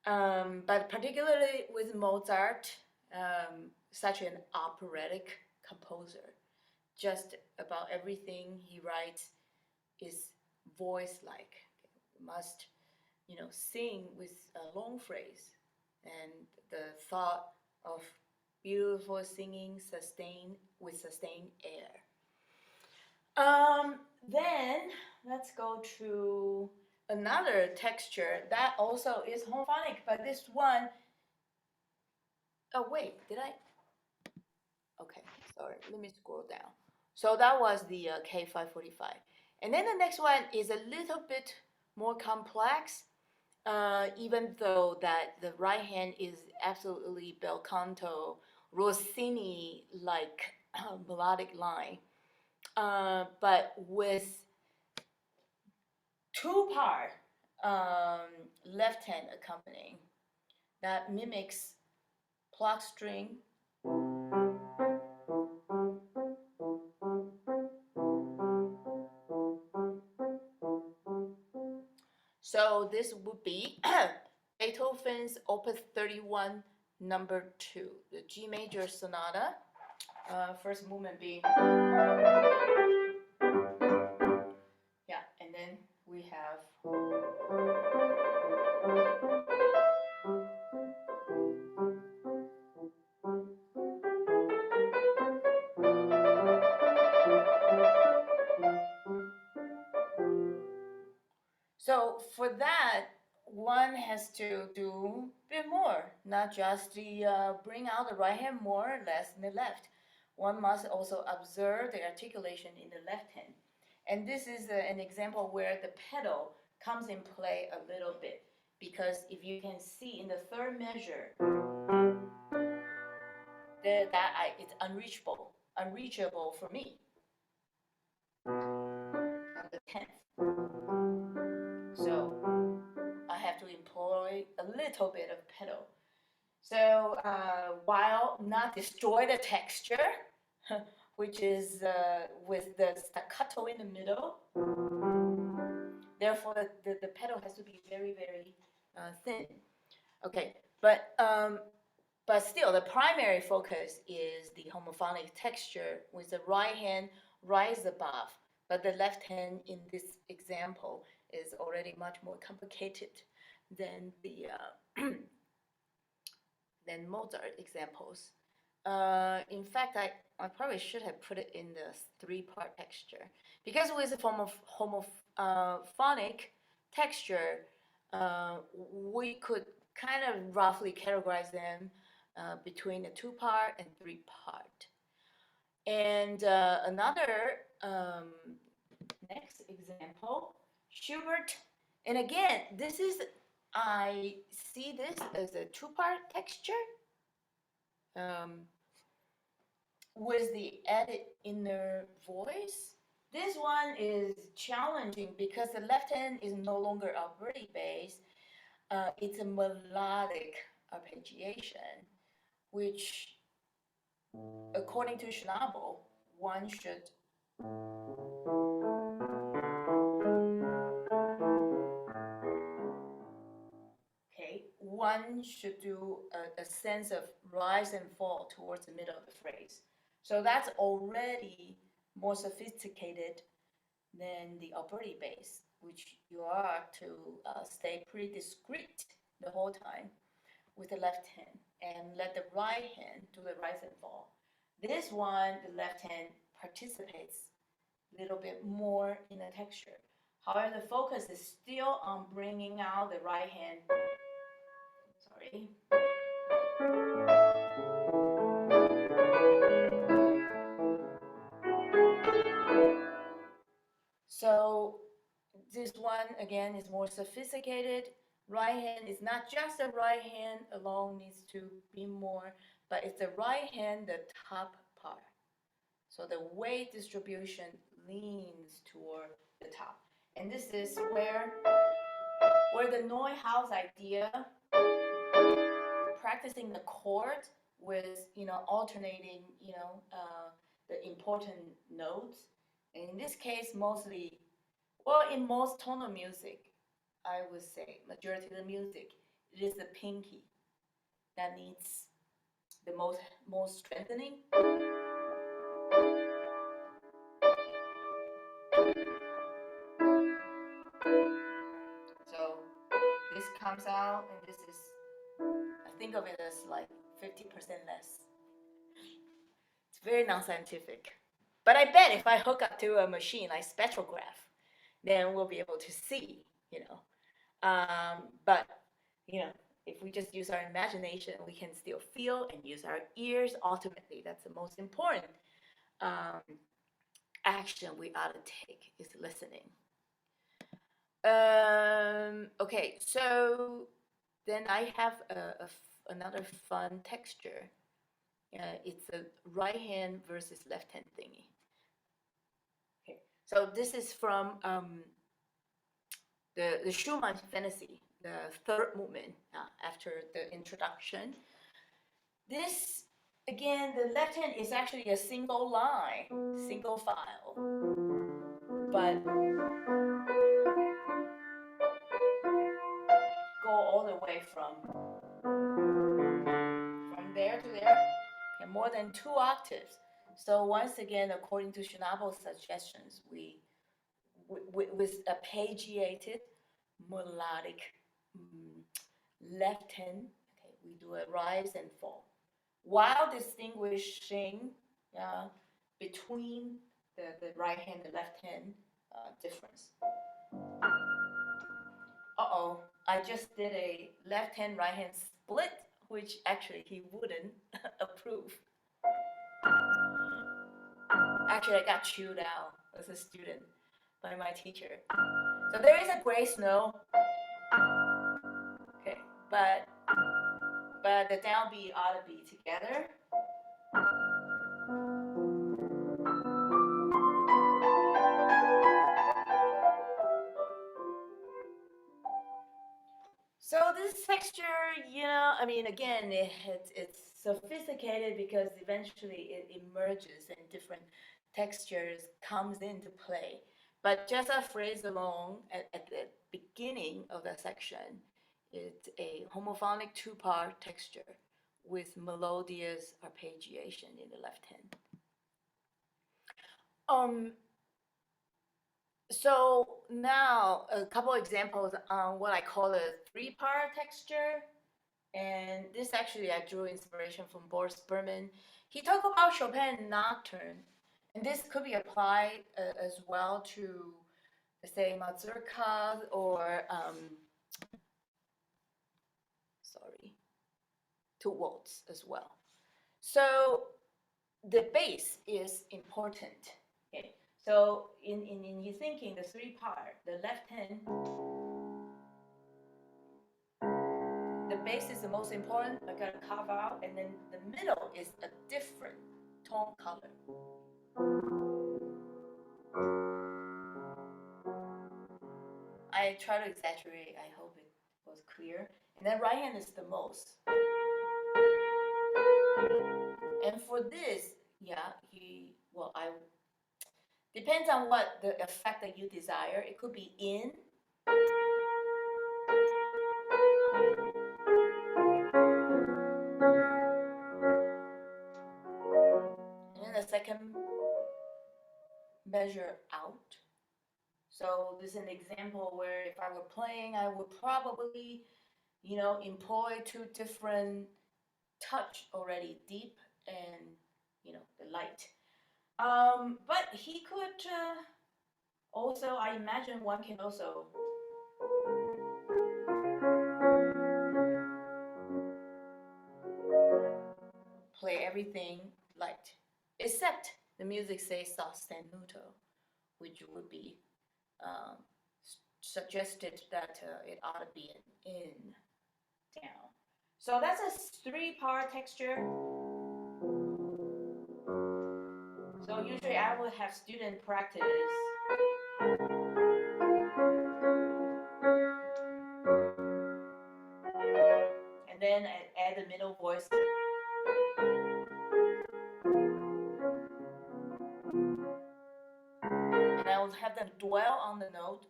But particularly with Mozart, such an operatic composer, just about everything he writes is voice-like. Must, sing with a long phrase, and the thought of beautiful singing sustained air. Then let's go to another texture that also is homophonic, but this one, oh wait, did I? Okay, sorry, let me scroll down. So that was the K545. And then the next one is a little bit more complex, even though that the right hand is absolutely bel canto, Rossini-like melodic line, but with two-part left hand accompanying that mimics pluck string. So this would be Beethoven's Opus 31, number 2, the G major sonata. First movement being, yeah, and then we have. So for that, one has to do a bit more, not just the bring out the right hand more, less than the left. One must also observe the articulation in the left hand. And this is an example where the pedal comes in play a little bit, because if you can see in the third measure, it's unreachable for me. On the 10th. So I have to employ a little bit of pedal. So while not destroy the texture, which is with the staccato in the middle, therefore the pedal has to be very, very thin. Okay, but still the primary focus is the homophonic texture with the right hand rise above, but the left hand in this example is already much more complicated than the than Mozart examples. In fact, I probably should have put it in the three-part texture, because with the form of homophonic texture, we could kind of roughly categorize them between a two-part and three-part. And another next example, Schubert. And again, I see this as a two-part texture with the added inner voice. This one is challenging because the left hand is no longer operatic bass. It's a melodic arpeggiation, which, according to Schnabel, one should do a sense of rise and fall towards the middle of the phrase. So that's already more sophisticated than the operatic bass, which you are to stay pretty discreet the whole time with the left hand and let the right hand do the rise and fall. This one, the left hand participates a little bit more in the texture. However, the focus is still on bringing out the right hand. Sorry. So this one, again, is more sophisticated. Right hand is not just the right hand alone needs to be more, but it's the right hand, the top part. So the weight distribution leans toward the top. And this is where the Neuhaus idea, practicing the chord with, alternating, the important notes. And in this case, mostly, well, in most tonal music, I would say, majority of the music, it is the pinky that needs the most strengthening. So this comes out, and this is, I think of it as like 50% less. It's very non-scientific. But I bet if I hook up to a machine like spectrograph, then we'll be able to see, But, if we just use our imagination, we can still feel and use our ears. Ultimately, that's the most important action we ought to take is listening. Okay, so then I have another fun texture. It's a right hand versus left hand thingy. Okay, so this is from the Schumann Fantasy, the third movement after the introduction. This, again, the left hand is actually a single line, single file, but go all the way from there to there, and more than 2 octaves. So once again, according to Schnabel's suggestions, we with arpeggiated melodic left hand, okay, we do a rise and fall, while distinguishing between the right hand and left hand difference. I just did a left hand, right hand split, which actually he wouldn't approve. Actually, I got chewed out as a student by my teacher. So there is a grace note, okay, but the downbeat ought to be together. So this texture, again, it's sophisticated because eventually it emerges and different textures comes into play. But just a phrase alone at the beginning of the section, it's a homophonic 2-part texture with melodious arpeggiation in the left hand. So now a couple examples on what I call a 3-part texture. And this actually I drew inspiration from Boris Berman. He talked about Chopin Nocturne. And this could be applied as well to, say, mazurka or, to waltz as well. So the bass is important. Okay. So in your thinking, the 3-part, the left hand, the bass is the most important. I gotta carve out, and then the middle is a different tone color. I try to exaggerate. I hope it was clear. And then right hand is the most. And for this, depends on what the effect that you desire. It could be in. And then the second measure out. So this is an example where if I were playing, I would probably, employ 2 different touch already, deep and, the light. But he could also, I imagine one can also play everything light, except the music says sostenuto, which would be suggested that it ought to be an in, down. So that's a 3-part texture. So usually I would have student practice. And then add the middle voice. And I will have them dwell on the note.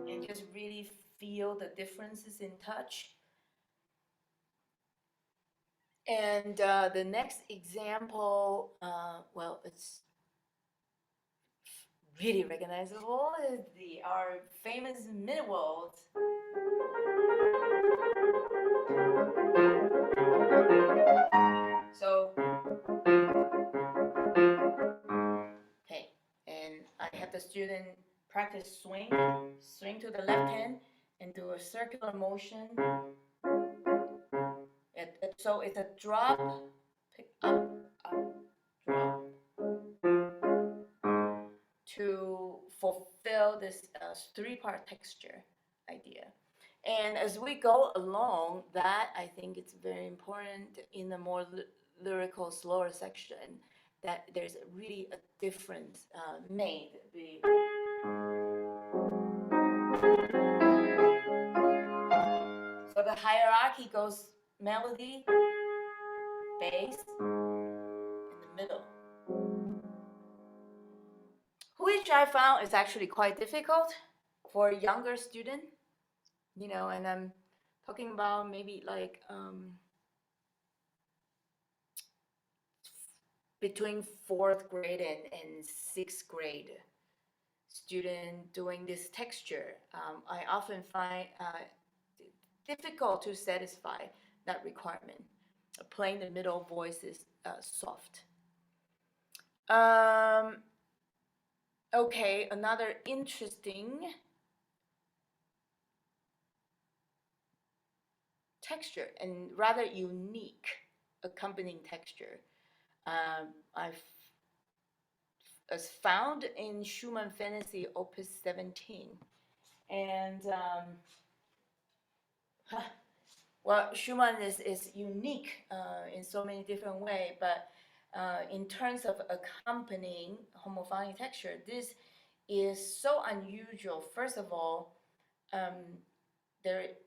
And just really feel the differences in touch. And the next example, it's really recognizable is our famous minute waltz. So, okay, and I have the student practice swing to the left hand and do a circular motion. So it's a drop, pick up, drop, to fulfill this three-part texture idea. And as we go along, that I think it's very important in the more lyrical, slower section, that there's really a difference made. So the hierarchy goes melody, bass, in the middle, which I found is actually quite difficult for a younger student, and I'm talking about maybe like between fourth grade and sixth grade student doing this texture. I often find difficult to satisfy that requirement. Playing the middle voice is soft. Okay, another interesting texture and rather unique accompanying texture I've as found in Schumann Fantasy Opus 17. And well, Schumann is unique in so many different ways, but in terms of accompanying homophonic texture, this is so unusual. First of all, there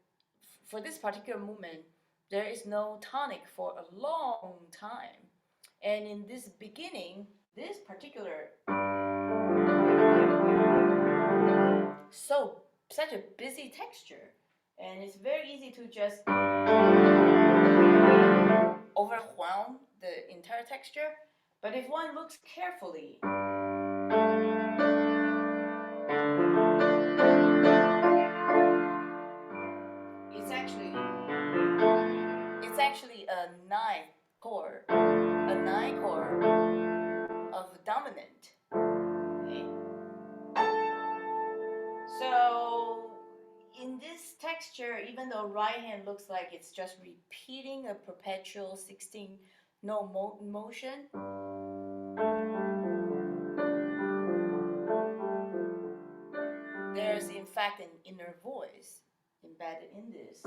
for this particular movement, there is no tonic for a long time. And in this beginning, this particular such a busy texture, and it's very easy to just overwhelm the entire texture. But if one looks carefully, it's actually a nine chord of dominant. Okay? So in this texture, even though right hand looks like it's just repeating a perpetual 16 note motion, there's in fact an inner voice embedded in this.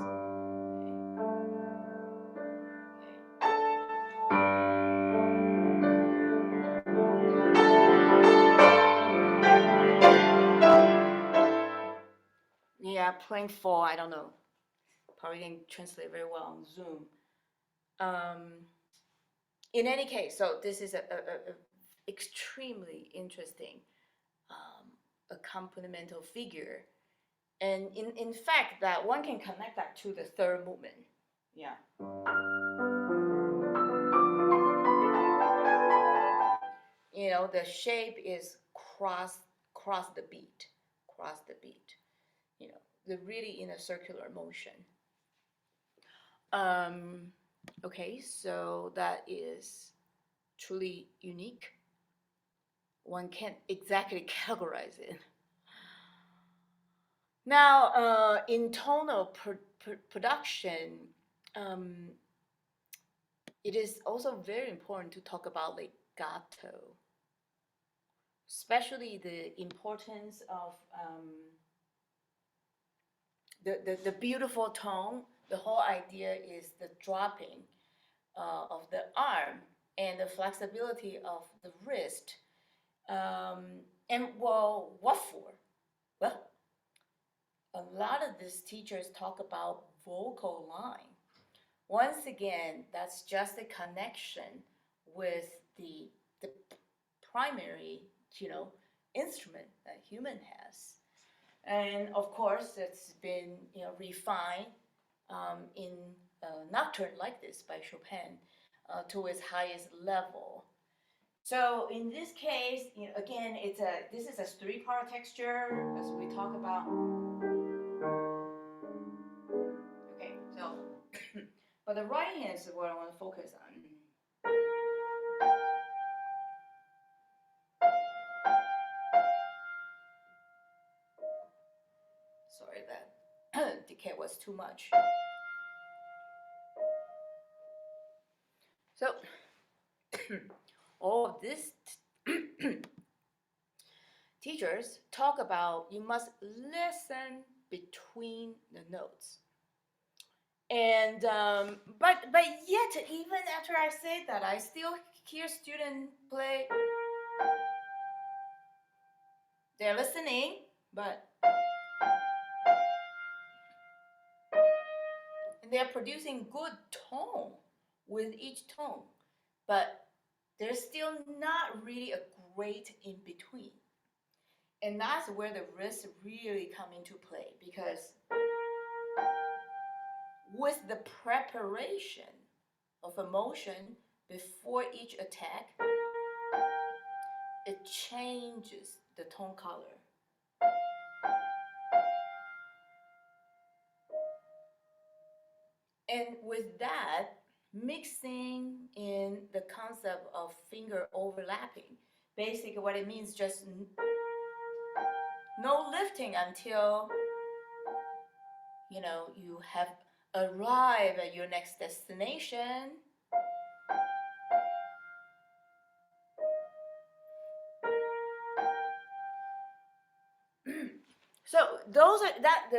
Yeah, playing four, I don't know. Probably didn't translate very well on Zoom. In any case, so this is a extremely interesting accompanimental figure. And in fact, that one can connect that to the third movement. Yeah. The shape is cross the beat. They're really in a circular motion. Okay, so that is truly unique. One can't exactly categorize it. Now, in tonal production, it is also very important to talk about legato, especially the importance of the beautiful tone. The whole idea is the dropping of the arm and the flexibility of the wrist. And well, what for? Well, a lot of these teachers talk about vocal line. Once again, that's just a connection with the primary, instrument that human has. And of course, it's been refined in a nocturne like this by Chopin to its highest level. So in this case, again, this is a three-part texture as we talk about. Okay, so but the right hand is what I want to focus on. Sorry, that decay was too much. So all of this teachers talk about you must listen between the notes. And but yet even after I say that, I still hear students play. They're listening, but they're producing good tone with each tone, but there's still not really a great in between. And that's where the risks really come into play, because with the preparation of a motion before each attack, it changes the tone color. And with that, mixing in the concept of finger overlapping, basically what it means just no lifting until you have arrived at your next destination. So those are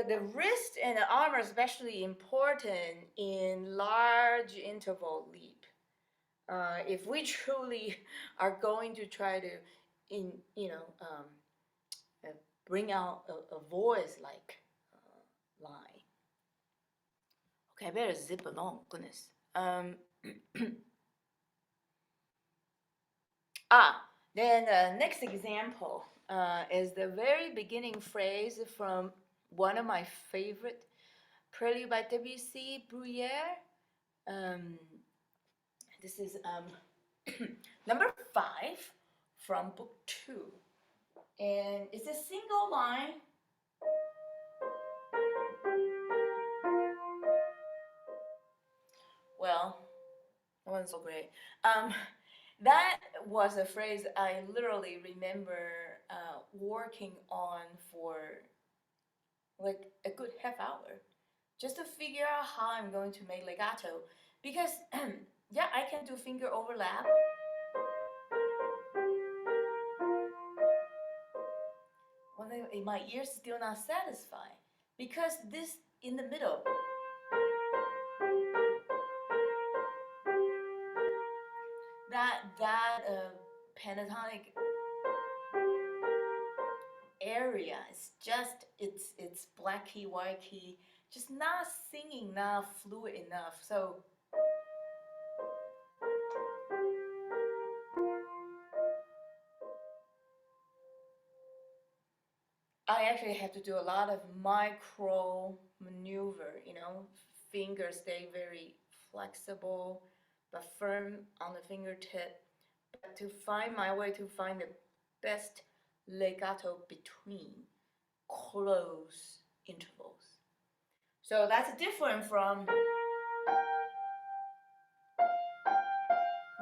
the wrist and the arm are especially important in large interval leap. If we truly are going to try to bring out a voice like line. Okay, I better zip along. Goodness. Then the next example is the very beginning phrase from one of my favorite, Prelude by Debussy, Bruyere. This is number 5 from book 2. And it's a single line. Well, that wasn't so great. That was a phrase I literally remember working on for like a good half hour, just to figure out how I'm going to make legato. Because yeah, I can do finger overlap. Well, my ears still not satisfied, because this in the middle. That pentatonic area is just it's black key, white key, just not singing enough, fluid enough. So I actually have to do a lot of micro maneuver, fingers stay very flexible but firm on the fingertip, but to find my way to find the best legato between close intervals. So that's different from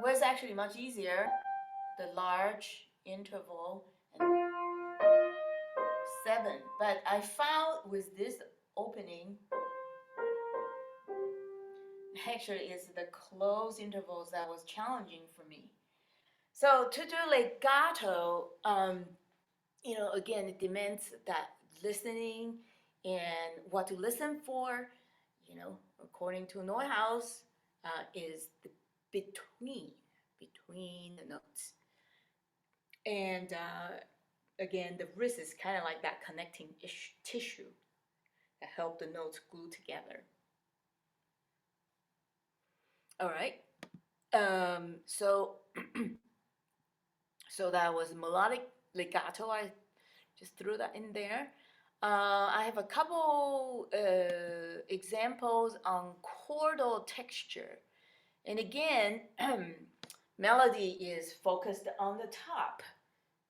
what's actually much easier, the large interval and 7. But I found with this opening, actually is the close intervals that was challenging for me. So to do legato, again, it demands that listening and what to listen for, according to Neuhaus, is the between the notes. And again, the wrist is kind of like that connecting tissue that help the notes glue together. All right. So so that was melodic legato. I just threw that in there. I have a couple examples on chordal texture. And again, melody is focused on the top.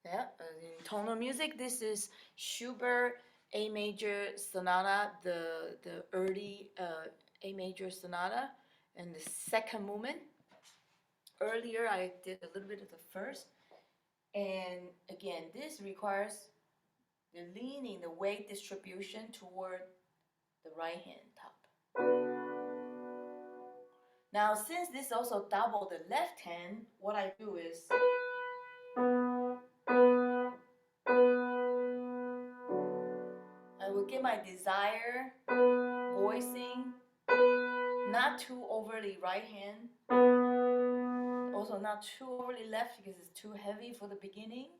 Yeah, in tonal music, this is Schubert A major sonata, the early A major sonata, and the second movement. Earlier, I did a little bit of the first, and again, this requires the leaning, the weight distribution toward the right hand top. Now, since this also double the left hand, what I do is I will get my desired voicing, not too overly right hand, also not too overly left because it's too heavy for the beginning.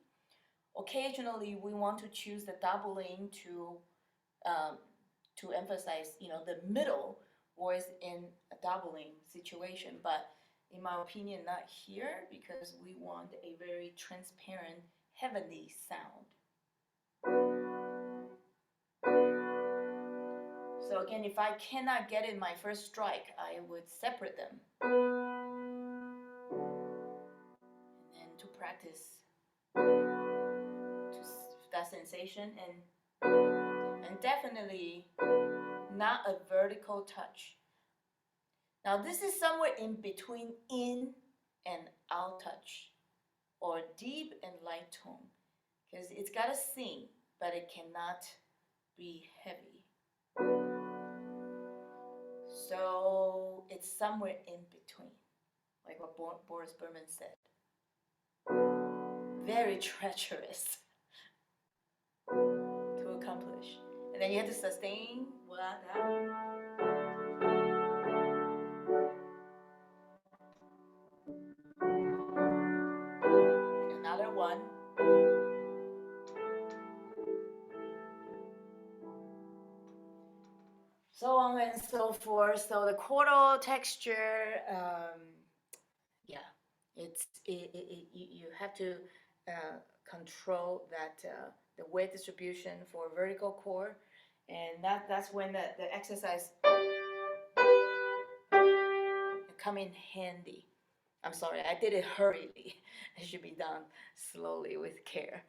Occasionally, we want to choose the doubling to emphasize, the middle voice in a doubling situation. But in my opinion, not here because we want a very transparent, heavenly sound. So again, if I cannot get in my first strike, I would separate them. And then to practice that sensation and definitely not a vertical touch. Now this is somewhere in between in and out touch or deep and light tone because it's got to sing, but it cannot be heavy. So it's somewhere in between, like what Boris Berman said. Very treacherous to accomplish. And then you have to sustain that. And another one. So on and so forth. So the chordal texture, you have to control that the weight distribution for vertical chord, and that's when the exercise come in handy. I'm sorry, I did it hurriedly. It should be done slowly with care.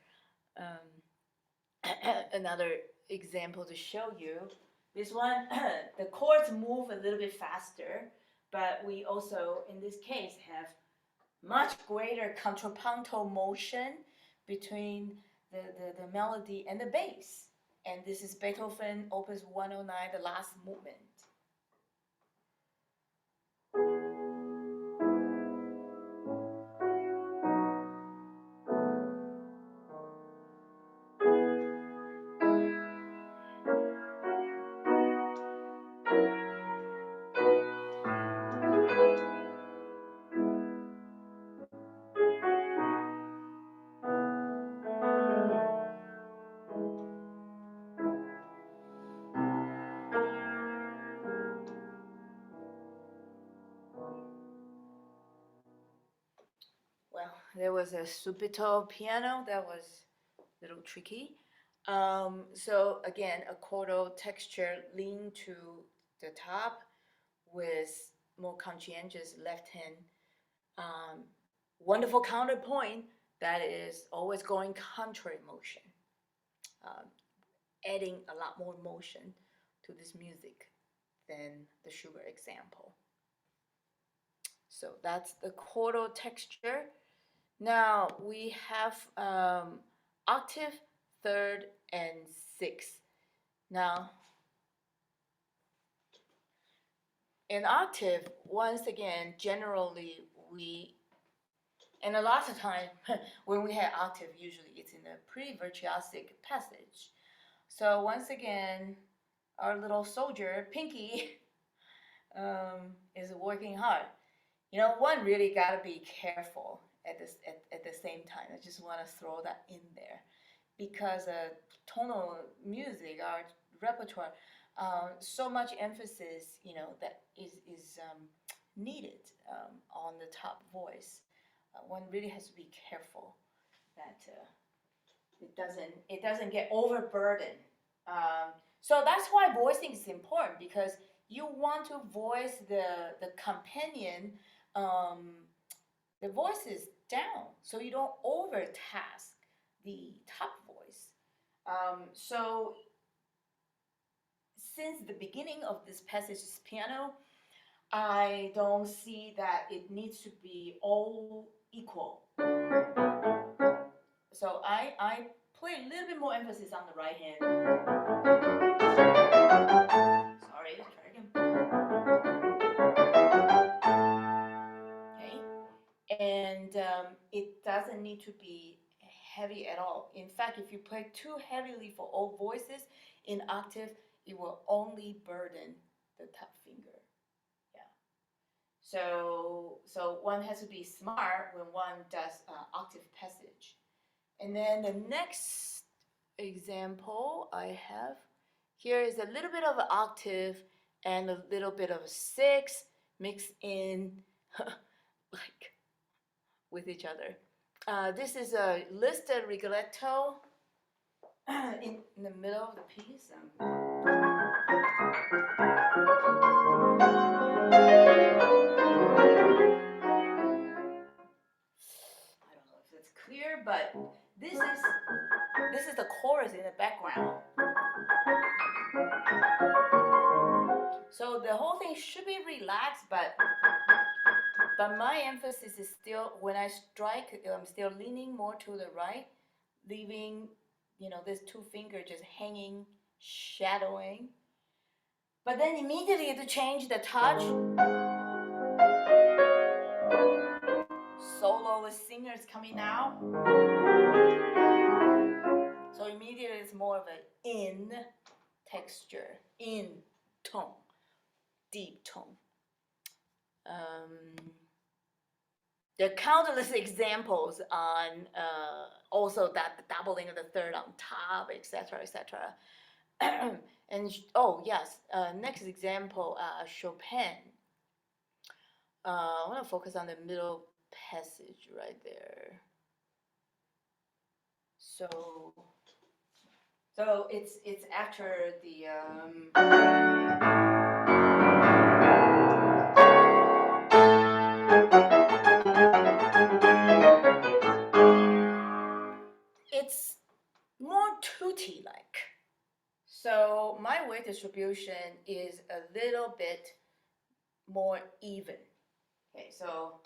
Another example to show you. This one, the chords move a little bit faster, but we also, in this case, have much greater contrapuntal motion between the melody and the bass. And this is Beethoven, Opus 109, the last movement. Well, there was a subito piano that was a little tricky. So again, a chordal texture lean to the top with more conscientious left hand. Wonderful counterpoint that is always going contrary motion, adding a lot more motion to this music than the Schubert example. So that's the chordal texture. Now we have octave, third, and sixth. Now, in octave, once again, generally and a lot of time when we have octave, usually it's in a pretty virtuosic passage. So once again, our little soldier, Pinky, is working hard. One really got to be careful at the same time. I just want to throw that in there because tonal music, our repertoire, so much emphasis, that is needed on the top voice. One really has to be careful that it doesn't get overburdened. So that's why voicing is important because you want to voice the companion the voice is down, so you don't overtask the top voice. So since the beginning of this passage's piano, I don't see that it needs to be all equal. So I play a little bit more emphasis on the right hand. Sorry, let's try again. Okay, and it doesn't need to be heavy at all. In fact, if you play too heavily for all voices in octave, it will only burden the top finger. Yeah. So one has to be smart when one does octave passage. And then the next example I have here is a little bit of an octave and a little bit of a six mixed in like with each other. This is a listed rigoletto in the middle of the piece. I don't know if it's clear, but this is the chorus in the background. So the whole thing should be relaxed, but my emphasis is still, when I strike, I'm still leaning more to the right, leaving, this two finger just hanging, shadowing. But then immediately to change the touch, soloist singers coming out. So immediately it's more of an in texture, in tone, deep tone. There are countless examples on also that the doubling of the third on top, etc., etc. And oh yes, next example, Chopin. I want to focus on the middle passage right there. So it's after the it's more tutti-like. So my weight distribution is a little bit more even. Okay, so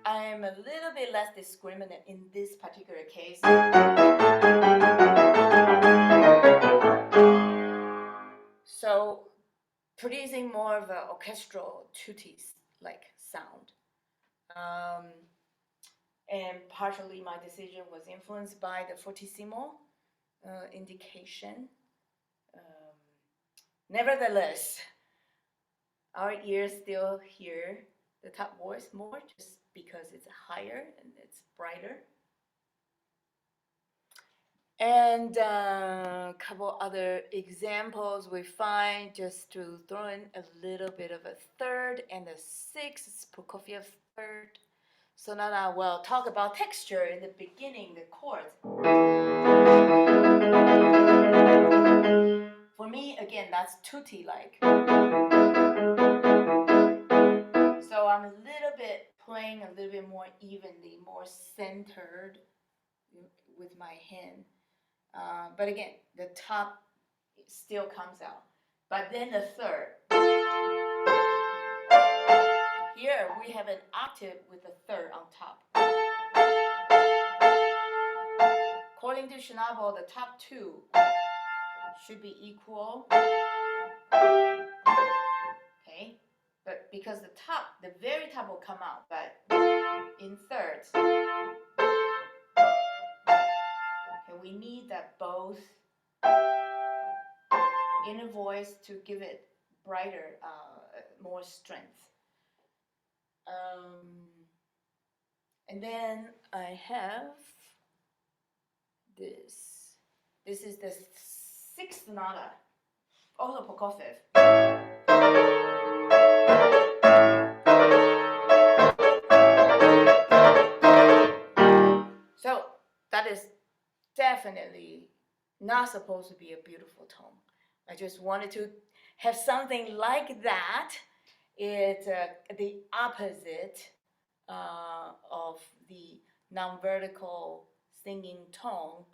I'm a little bit less discriminate in this particular case. So producing more of an orchestral tutti-like sound. And partially my decision was influenced by the fortissimo indication. Nevertheless, our ears still hear the top voice more just because it's higher and it's brighter. And a couple other examples we find, just to throw in a little bit of a third and a sixth, it's Prokofiev third. So now I will talk about texture in the beginning, the chords. For me, again, that's tutti-like. So I'm a little bit playing a little bit more evenly, more centered with my hand. But again, the top still comes out. But then the third. Here we have an octave with a third on top. According to Schnabel, the top two should be equal. Okay, but because the very top will come out, but in thirds. Okay, we need that both inner voice to give it brighter, more strength. And then I have this. This is the sixth sonata, also Prokofiev. So that is definitely not supposed to be a beautiful tone. I just wanted to have something like that. It's the opposite of the non-vertical singing tone,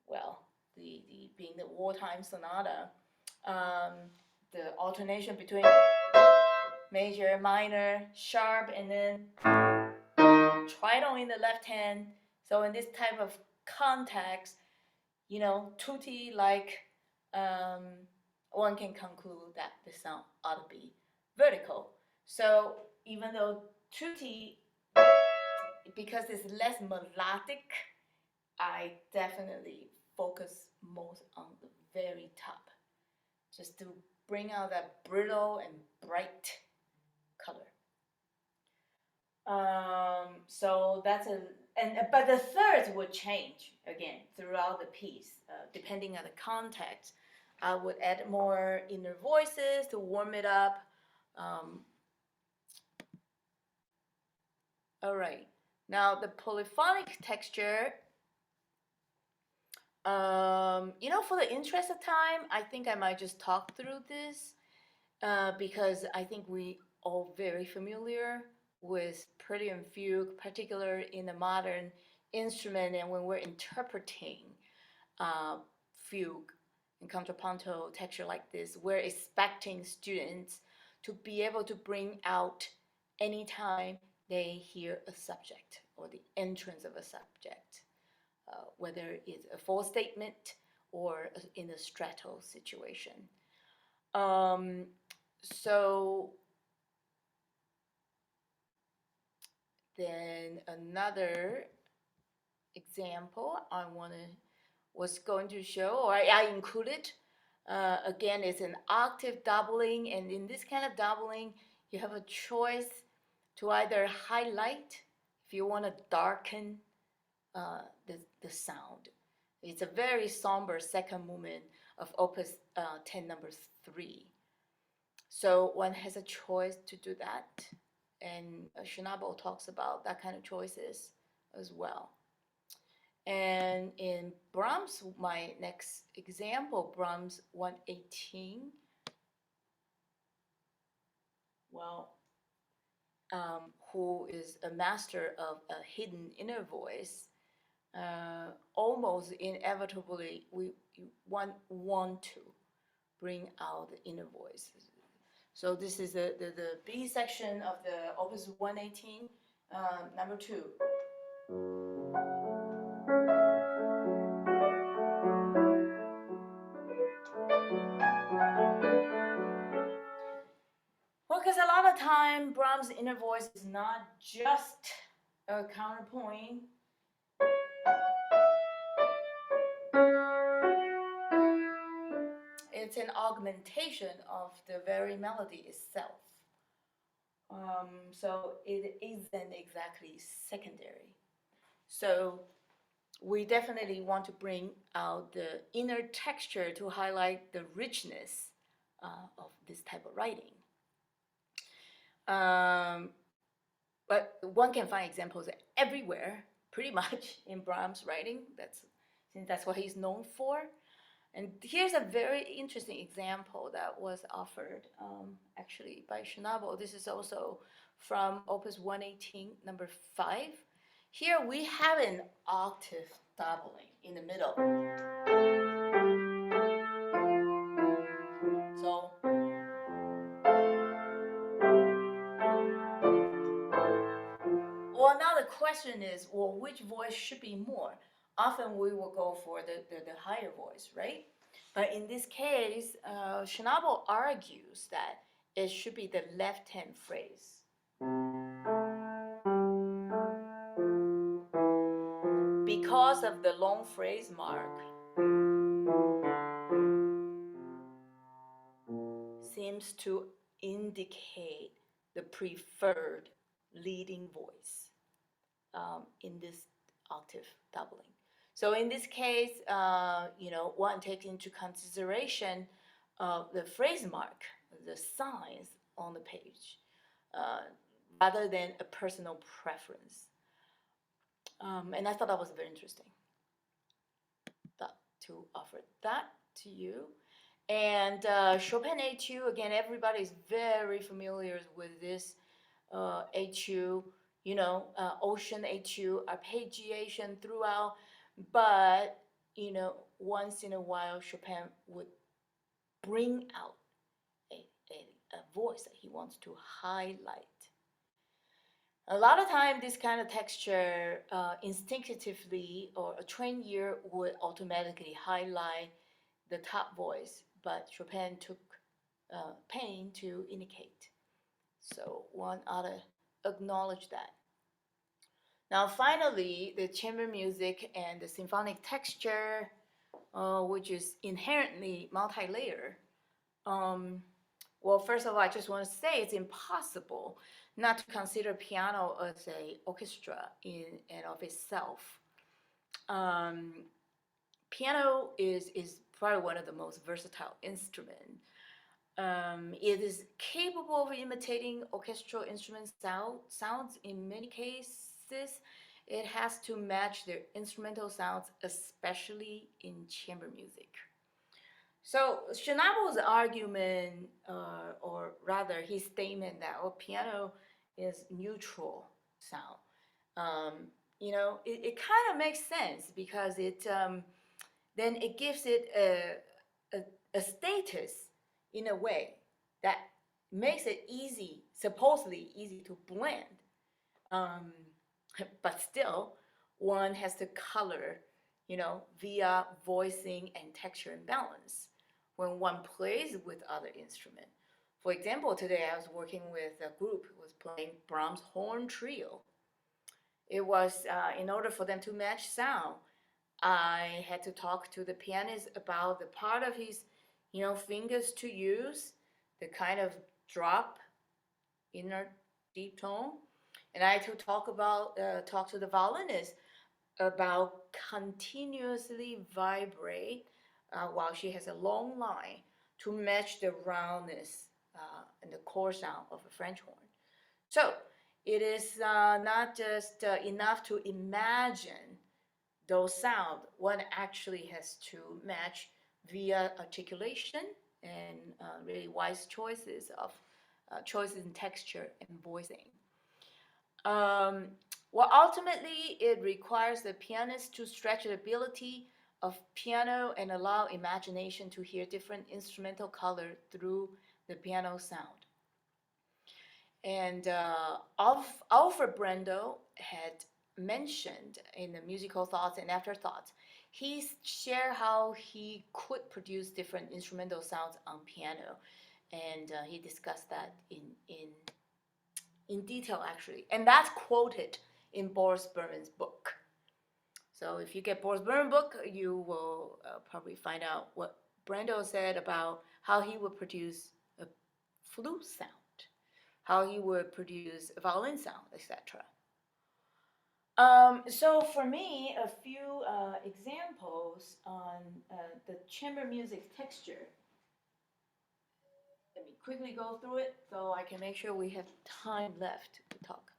well, the being the wartime sonata, the alternation between major, minor, sharp, and then tritone in the left hand. So in this type of context, tutti like, one can conclude that the sound ought to be vertical. So even though tutti, because it's less melodic, I definitely focus most on the very top, just to bring out that brittle and bright color. So that's but the thirds would change again throughout the piece, depending on the context. I would add more inner voices to warm it up. All right, now the polyphonic texture. For the interest of time, I think I might just talk through this, because I think we all very familiar with pretty and fugue, particularly in the modern instrument, and when we're interpreting fugue and contrapunto texture like this, we're expecting students to be able to bring out anytime they hear a subject or the entrance of a subject, whether it's a full statement or in a stretto situation. So then another example I was going to show, or I included, again, it's an octave doubling, and in this kind of doubling, you have a choice to either highlight if you want to darken the sound. It's a very somber second movement of Opus 10, number 3. So one has a choice to do that, and Schnabel talks about that kind of choices as well. And in Brahms, my next example, Brahms 118, well, who is a master of a hidden inner voice, almost inevitably one want to bring out the inner voice. So this is the B section of the Opus 118, number 2. Well, because a lot of time Brahms' inner voice is not just a counterpoint. It's an augmentation of the very melody itself. So it isn't exactly secondary. So we definitely want to bring out the inner texture to highlight the richness of this type of writing. But one can find examples everywhere, pretty much, in Brahms' writing. Since that's what he's known for. And here's a very interesting example that was offered actually by Schnabel. This is also from Opus 118, number 5. Here we have an octave doubling in the middle. So well, now the question is, well, which voice should be more? Often we will go for the higher voice, right? But in this case, Schnabel argues that it should be the left-hand phrase. Because of the long phrase mark, seems to indicate the preferred leading voice in this octave doubling. So in this case, one takes into consideration the phrase mark, the signs on the page, rather than a personal preference. And I thought that was very interesting. Thought to offer that to you. And Chopin Etude, again, everybody is very familiar with this etude. ocean etude, arpeggiation throughout, but once in a while Chopin would bring out a voice that he wants to highlight. A lot of time, this kind of texture instinctively, or a trained ear would automatically highlight the top voice, but Chopin took pain to indicate. So one ought to acknowledge that. Now, finally, the chamber music and the symphonic texture, which is inherently multi-layer. Well, first of all, I just want to say it's impossible not to consider piano as an orchestra in and of itself. Piano is probably one of the most versatile instruments. It is capable of imitating orchestral instrument sounds in many cases. It has to match their instrumental sounds, especially in chamber music. So Schnappel's argument, or rather his statement that piano is neutral sound, it kind of makes sense because it then it gives it a status in a way that makes it supposedly easy to blend. But still, one has to color, via voicing and texture and balance when one plays with other instruments. For example, today I was working with a group who was playing Brahms' Horn Trio. It was, in order for them to match sound, I had to talk to the pianist about the part of his, fingers to use, the kind of drop, inner deep tone. And I had to talk to the violinist about continuously vibrate while she has a long line to match the roundness and the core sound of a French horn. So it is not just enough to imagine those sounds. One actually has to match via articulation and really wise choices in texture and voicing. Well, ultimately, it requires the pianist to stretch the ability of piano and allow imagination to hear different instrumental color through the piano sound. And Alfred Brendel had mentioned in the musical thoughts and afterthoughts, he shared how he could produce different instrumental sounds on piano, and he discussed that in detail actually, and that's quoted in Boris Berman's book. So if you get Boris Berman's book, you will probably find out what Brendel said about how he would produce a flute sound, how he would produce a violin sound, etc. So for me, a few examples on the chamber music texture. Let me quickly go through it so I can make sure we have time left to talk.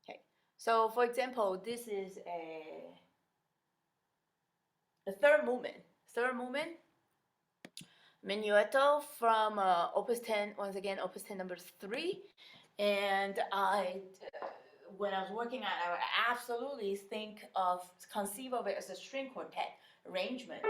Okay, so for example, this is a third movement. Menuetto from Opus 10, once again, Opus 10 number 3. And when I was working on it, I would absolutely conceive of it as a string quartet arrangement.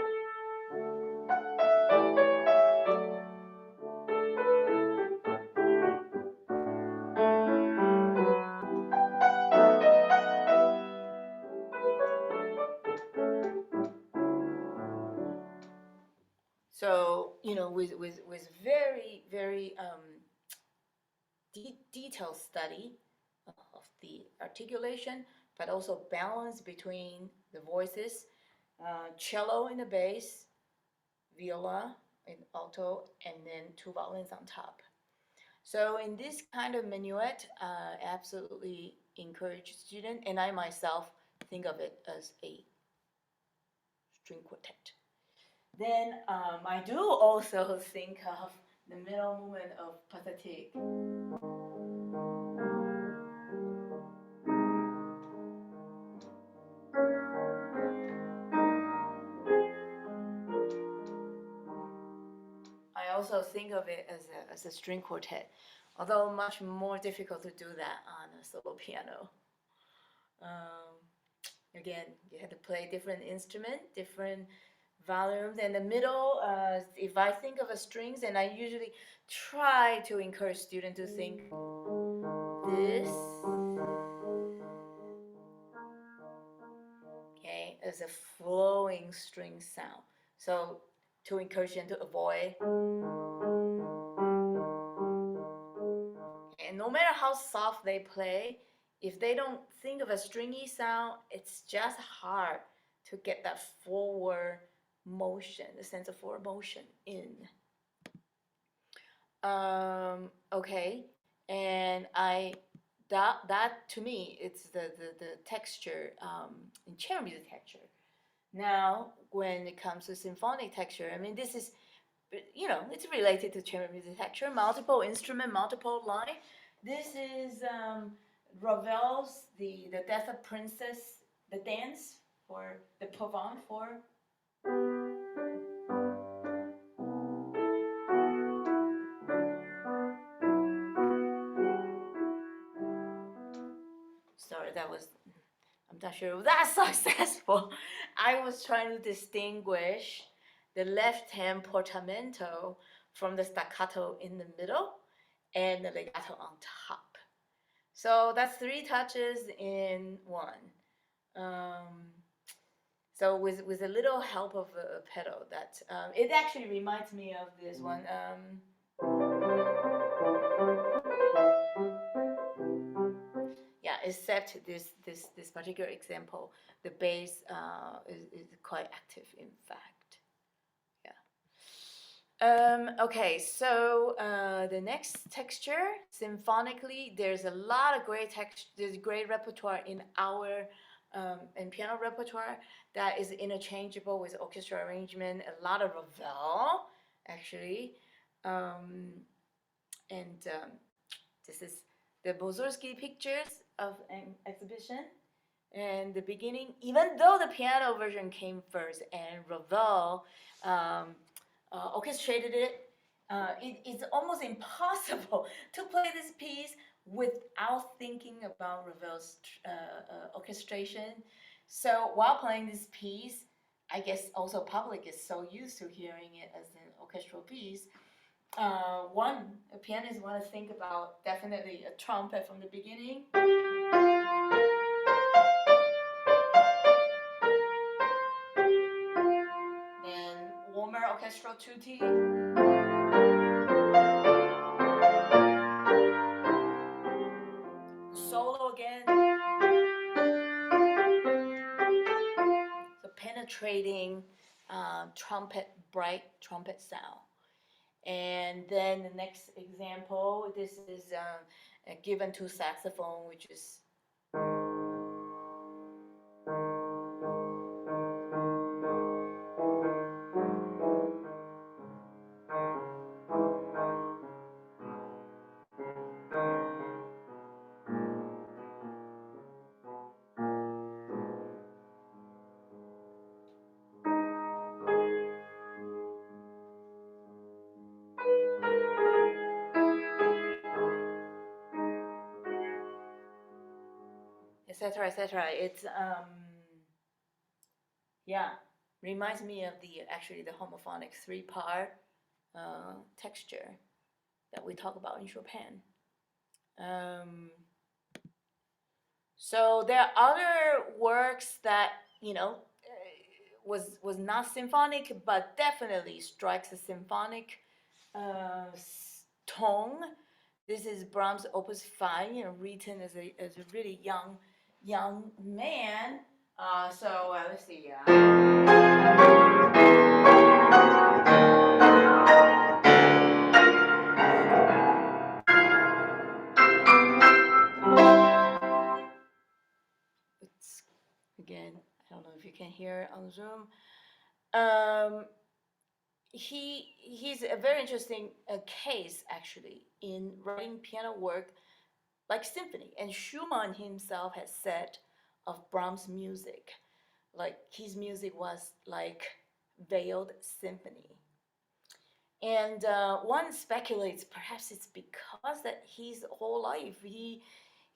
So, with very, very detailed study of the articulation, but also balance between the voices, cello in the bass, viola in alto, and then two violins on top. So in this kind of minuet, I absolutely encourage students, and I myself think of it as a string quartet. Then I do also think of the middle movement of Pathétique. I also think of it as a string quartet, although much more difficult to do that on a solo piano. Again, you had to play different instrument, different volumes. In the middle, if I think of a strings, and I usually try to encourage students to think this, okay, as a flowing string sound. So to encourage them to avoid. And no matter how soft they play, if they don't think of a stringy sound, it's just hard to get that forward motion, the sense of forward motion in. Okay, and that to me, it's the texture in chamber music texture. Now, when it comes to symphonic texture, I mean, this is, it's related to chamber music texture, multiple instrument, multiple line. This is Ravel's the Death of Princess, the dance for the Provence for. Sorry, I'm not sure it was that successful. I was trying to distinguish the left hand portamento from the staccato in the middle and the legato on top. So that's 3 touches in one. So with a little help of a pedal, that it actually reminds me of this one. Yeah, except this particular example, the bass is quite active, in fact. Yeah. Okay, so the next texture, symphonically, there's a lot of there's great repertoire in our in piano repertoire that is interchangeable with orchestra arrangement. A lot of Ravel, actually, this is the Bozorsky pictures of an exhibition. And the beginning, even though the piano version came first and Ravel orchestrated it, it's almost impossible to play this piece without thinking about Ravel's orchestration. So while playing this piece, I guess also public is so used to hearing it as an orchestral piece. A pianist want to think about definitely a trumpet from the beginning. Then warmer orchestral tutti. Solo again. So penetrating bright trumpet sound. And then the next example, this is given to saxophone, which is etc., etc. It's reminds me of the homophonic 3-part texture that we talk about in Chopin. So there are other works that was not symphonic, but definitely strikes a symphonic tone. This is Brahms' Opus 5, written as a really young man. So let's see. Again, I don't know if you can hear it on Zoom. He's a very interesting case, actually, in writing piano work like symphony. And Schumann himself has said of Brahms' music, like his music was like veiled symphony. And one speculates perhaps it's because that his whole life he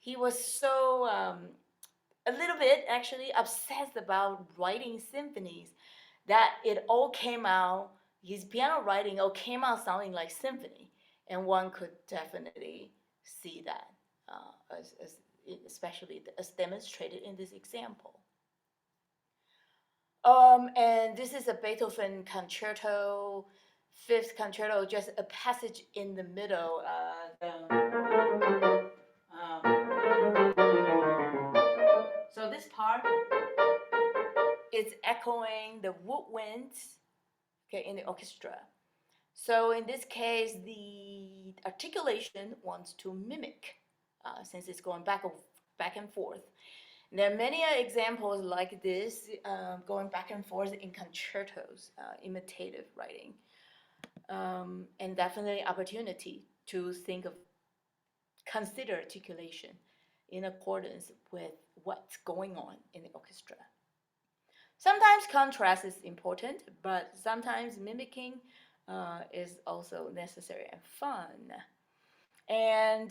he was so a little bit actually obsessed about writing symphonies that it all came out, his piano writing all came out sounding like symphony. And one could definitely see that, especially as demonstrated in this example. And this is a Beethoven concerto, fifth concerto, just a passage in the middle. So this part is echoing the woodwinds, okay, in the orchestra. So in this case, the articulation wants to mimic, since it's going back and forth. There are many examples like this, going back and forth in concertos, imitative writing, and definitely opportunity to consider articulation in accordance with what's going on in the orchestra. Sometimes contrast is important, but sometimes mimicking is also necessary and fun. And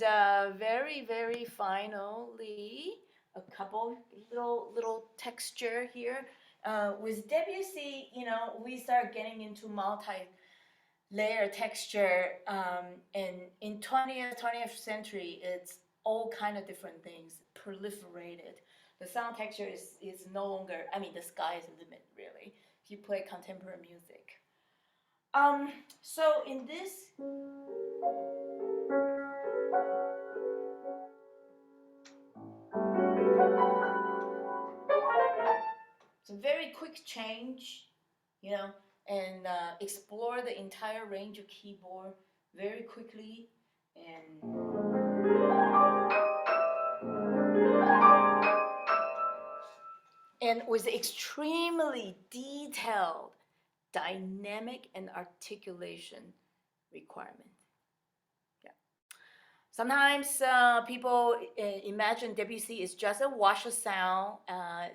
very, very finally, a couple little texture here. With Debussy, we start getting into multi-layer texture. And in 20th century, it's all kind of different things proliferated. The sound texture is no longer, the sky is the limit, really, if you play contemporary music. So in this, it's a very quick change, and explore the entire range of keyboard very quickly, and with extremely detailed dynamic and articulation requirement. Yeah. Sometimes people imagine Debussy is just a wash of sound,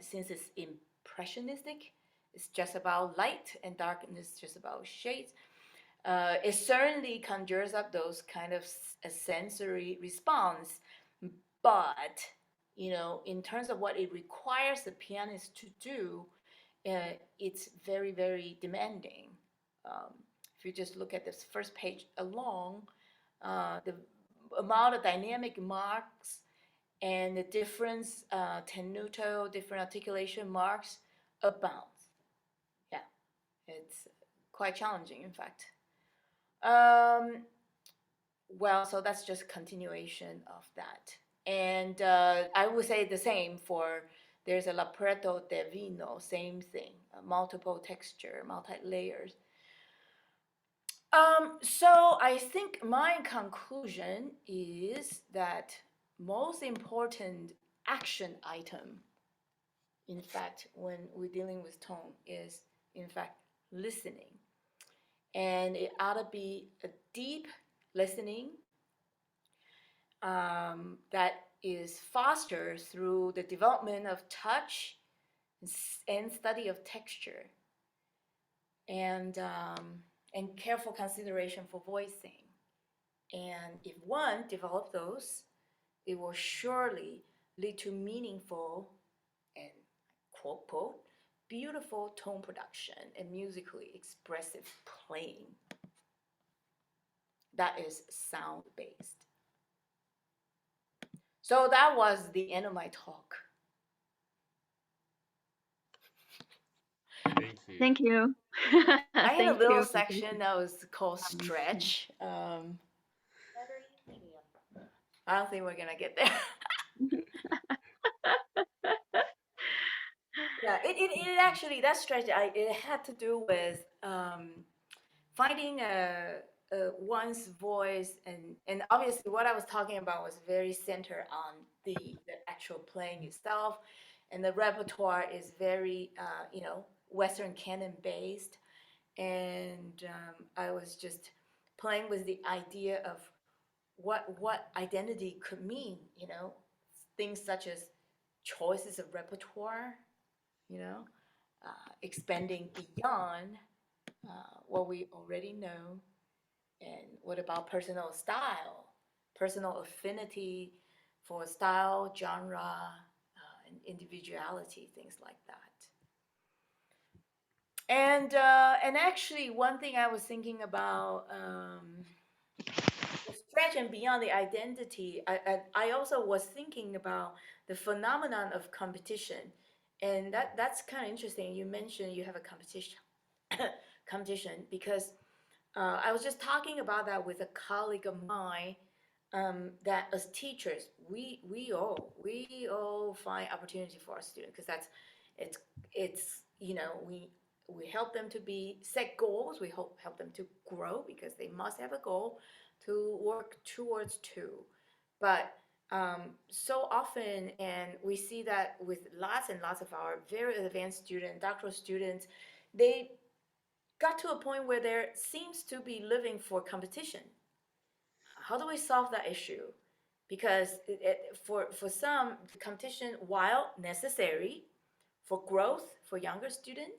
since it's impressionistic. It's just about light, and darkness just about shades. It certainly conjures up those kind of a sensory response, but in terms of what it requires the pianist to do, it's very, very demanding. If you just look at this first page alone, the amount of dynamic marks and the difference, tenuto, different articulation marks abound. Yeah, it's quite challenging, in fact. Well, so that's just a continuation of that. And I would say the same for, there's a libretto divino, same thing, multiple texture, multi-layers. So I think my conclusion is that most important action item, in fact, when we're dealing with tone, is in fact listening. And it ought to be a deep listening that is fostered through the development of touch and study of texture, and careful consideration for voicing. And if one develops those, it will surely lead to meaningful and, quote, quote, beautiful tone production and musically expressive playing that is sound-based. So that was the end of my talk. Thank you. Thank you. I had a Thank little you. section that was called stretch. I don't think we're gonna get there. Yeah, it actually, that stretch, it had to do with finding one's voice, and obviously what I was talking about was very centered on the actual playing itself, and the repertoire is very Western canon based, and I was just playing with the idea of what identity could mean, things such as choices of repertoire, expanding beyond what we already know, and what about personal style, personal affinity for style, genre, and individuality, things like that. And actually, one thing I was thinking about, the stretch and beyond the identity, I also was thinking about the phenomenon of competition, and that's kind of interesting. You mentioned you have a competition, competition because I was just talking about that with a colleague of mine. That as teachers, we all find opportunity for our students because it's it's we help them to be set goals. We help them to grow because they must have a goal to work towards too. But so often, and we see that with lots and lots of our very advanced students, doctoral students, they got to a point where there seems to be living for competition. How do we solve that issue? Because for some, competition, while necessary for growth for younger student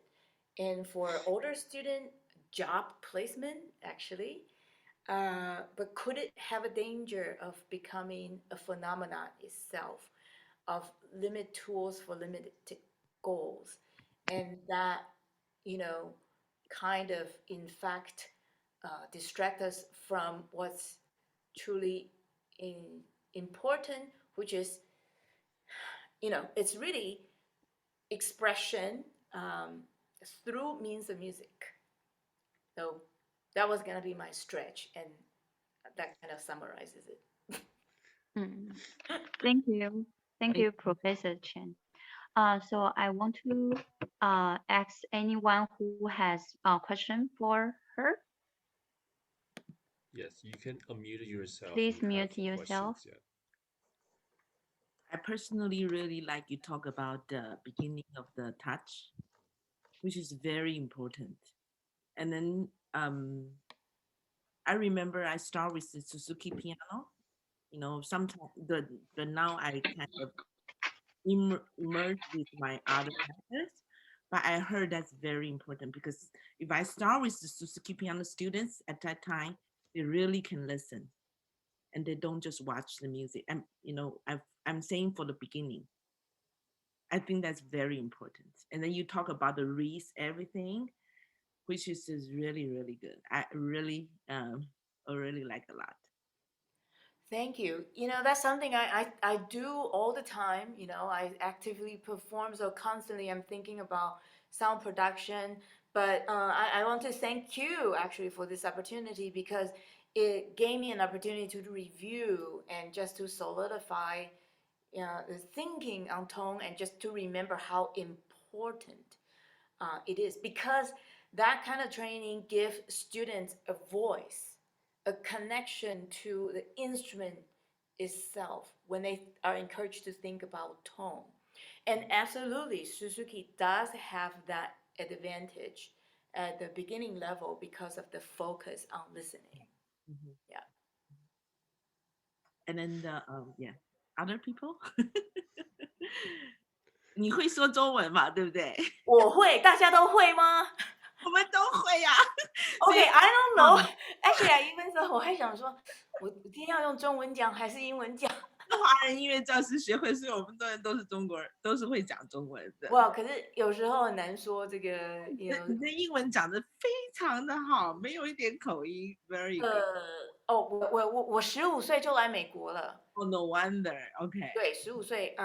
and for older student, job placement actually, but could it have a danger of becoming a phenomenon itself, of limit tools for limited goals, and that you know kind of in fact distract us from what's truly important, which is it's really expression through means of music. So that was gonna be my stretch, and that kind of summarizes it. Mm. Thank you. Thank you, Professor Chen. So I want to ask anyone who has a question for her. Yes, you can unmute yourself if Please you have mute yourself. questions. Yeah. I personally really like you talk about the beginning of the touch, which is very important. And then I remember I start with the Suzuki piano. Sometimes the now I kind of immerse with my other methods, but I heard that's very important because if I start with the Suzuki piano students at that time, they really can listen and they don't just watch the music. And I'm saying for the beginning, I think that's very important. And then you talk about the wreath, everything, which is really, really good. I really like a lot. Thank you. That's something I do all the time. I actively perform, so constantly I'm thinking about sound production. But I want to thank you actually for this opportunity because it gave me an opportunity to review and just to solidify the thinking on tone and just to remember how important it is, because that kind of training gives students a voice, a connection to the instrument itself when they are encouraged to think about tone. And absolutely, Suzuki does have that advantage at the beginning level because of the focus on listening. Mhm. Yeah. And then yeah, other people. 你会说中文嘛？对不对？我会，大家都会吗？我们都会呀。Okay, I don't know. Actually, I even thought 我还想说，我一定要用中文讲还是英文讲？华人音乐教师协会，所以我们都是中国人，都是会讲中文的。哇，可是有时候很难说这个，你的英文讲得非常的好，没有一点口音，very good。我15岁就来美国了。Oh, no wonder. OK。对，15岁，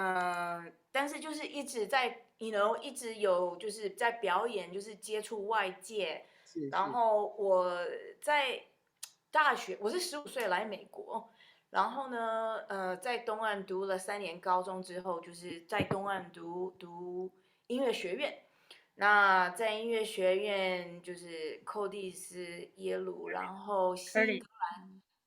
但是就是一直在一直有就是在表演，就是接触外界。然后我在大学，我是15岁来美国，然后呢，在东岸读了3年高中之后，就是在东岸读音乐学院。那在音乐学院就是寇蒂斯、耶鲁，然后新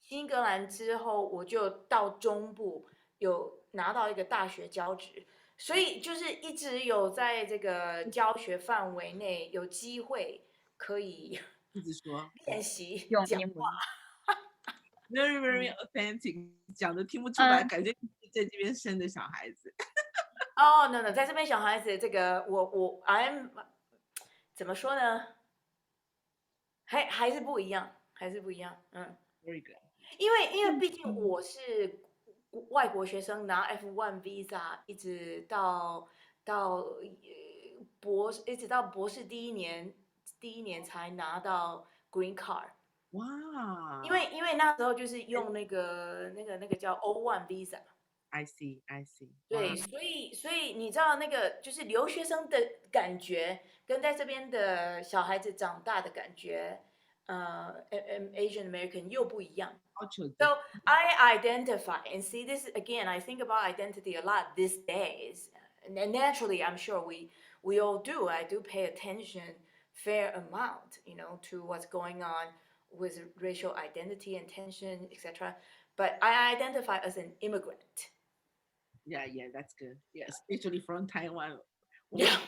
英格兰之后，我就到中部有拿到一个大学教职，所以就是一直有在这个教学范围内有机会可以一直说练习用讲英文。very very authentic，讲的听不出来，感觉在这边生的小孩子。哦，no，在这边小孩子这个我 I'm 怎么说呢？还是不一样，还是不一样，Very good。因为毕竟我是外国学生拿 F1 visa 一直到博士，一直到博士第一年才拿到 green card。哇因为那时候就是用那个叫 O1 visa。，I see，I see，对，哇，所以你知道那个就是留学生的感觉，跟在这边的小孩子长大的感觉，Asian American 又不一样。要求 So I identify and see this again. I think about identity a lot these days, and naturally, I'm sure we all do. I do pay attention fair amount, to what's going on with racial identity and tension, etc. But I identify as an immigrant. Yeah, that's good. Yeah, especially from Taiwan. 我 Yeah.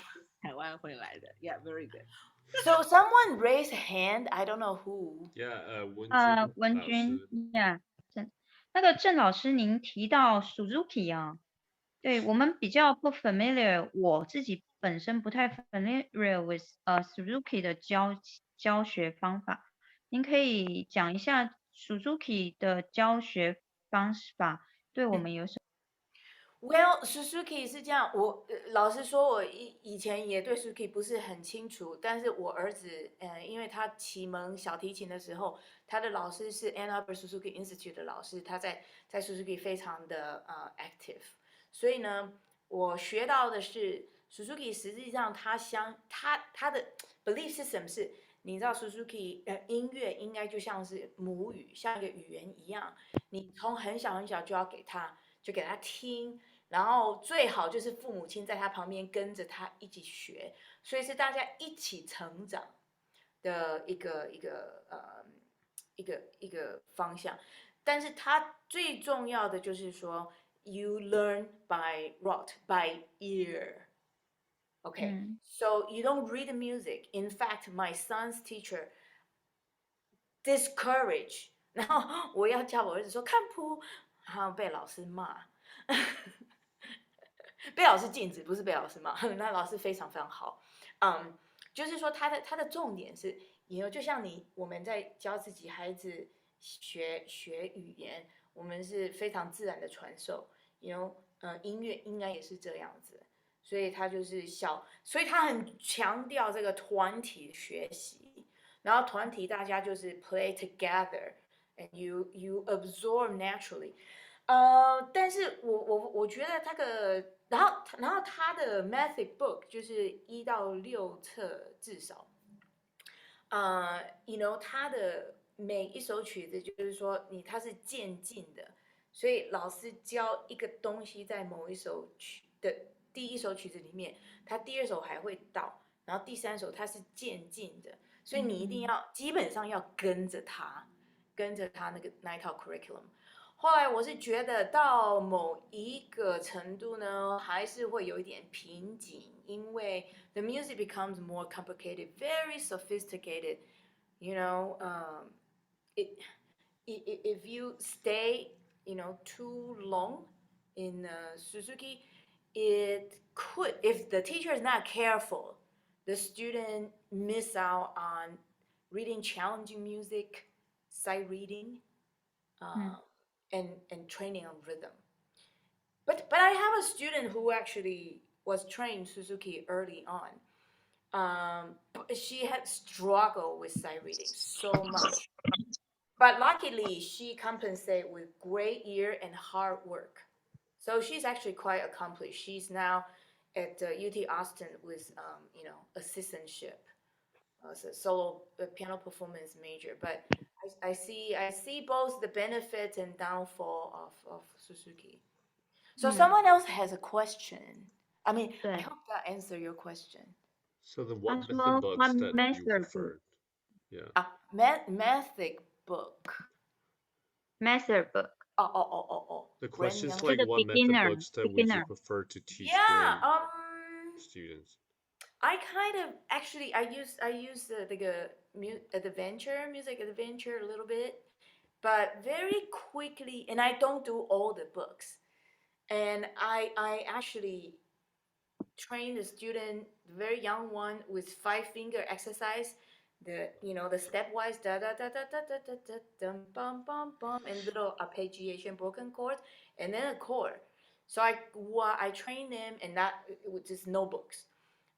台湾回来的 Yeah, very good. So someone raised a hand. I don't know who. Yeah, 文文君老师。君呀，郑老师，您提到 Suzuki 啊，对我们比较不 familiar，我自己本身不太 familiar with Suzuki 的教学方法，您可以讲一下 Suzuki 的教学方法对我们有什么？ Well, Suzuki 是这样，老实说，我以前也对 Suzuki 不是很清楚，但是我儿子，因为他启蒙小提琴的时候，他的老师是 Ann Arbor Suzuki Institute 的老师，他在Suzuki 非常的active，所以呢，我学到的是 Suzuki 实际上他的 belief system 是，你知道 Suzuki 音乐应该就像是母语，像一个语言一样，你从很小很小就要给他听。然后最好就是父母亲在他旁边跟着他一起学，所以是大家一起成长的一个方向。但是他最重要的就是说 ，you learn by rote, by ear. Okay, so you don't read the music. In fact, my son's teacher discourage. 然后我要叫我儿子说看谱，然后被老师骂。被老师禁止，不是被老师骂，那老师非常非常好。就是说他的重点是，就像我们在教自己孩子学语言，我们是非常自然的传授。音乐应该也是这样子，所以他就是所以他很强调这个团体学习，然后团体大家就是 play together and you absorb naturally。但是我觉得然后他的 method book 就是1到6册至少，他的每一首曲子就是说它是渐进的，所以老师教一个东西在某一首的第一首曲子里面，他第2首还会到，然后第3首它是渐进的，所以你一定要基本上要跟着他那一套 curriculum。后来我是觉得到某一个程度呢，还是会有一点瓶颈，因为 the music becomes more complicated, very sophisticated. If you stay, too long in Suzuki, it could, if the teacher is not careful, the student miss out on reading challenging music, sight reading. And training on rhythm. But I have a student who actually was trained Suzuki early on. She had struggled with sight reading so much. But luckily, she compensated with great ear and hard work. So she's actually quite accomplished. She's now at UT Austin with, assistantship as a solo piano performance major. But I see both the benefits and downfall of Suzuki. So someone else has a question. I mean, I hope that answer your question. So then what As method well, books what that you method preferred? Yeah. Method book. Method book. Oh. The question is Brand like what method books that would you beginner. prefer to teach Yeah. students? I kind of actually I use the music adventure a little bit, but very quickly, and I don't do all the books. And I actually train the student, very young one, with 5-finger exercise. the stepwise da da da da da da da da dum bum bum bum and little arpeggiation broken chords and then a chord. So I train them and that with just notebooks.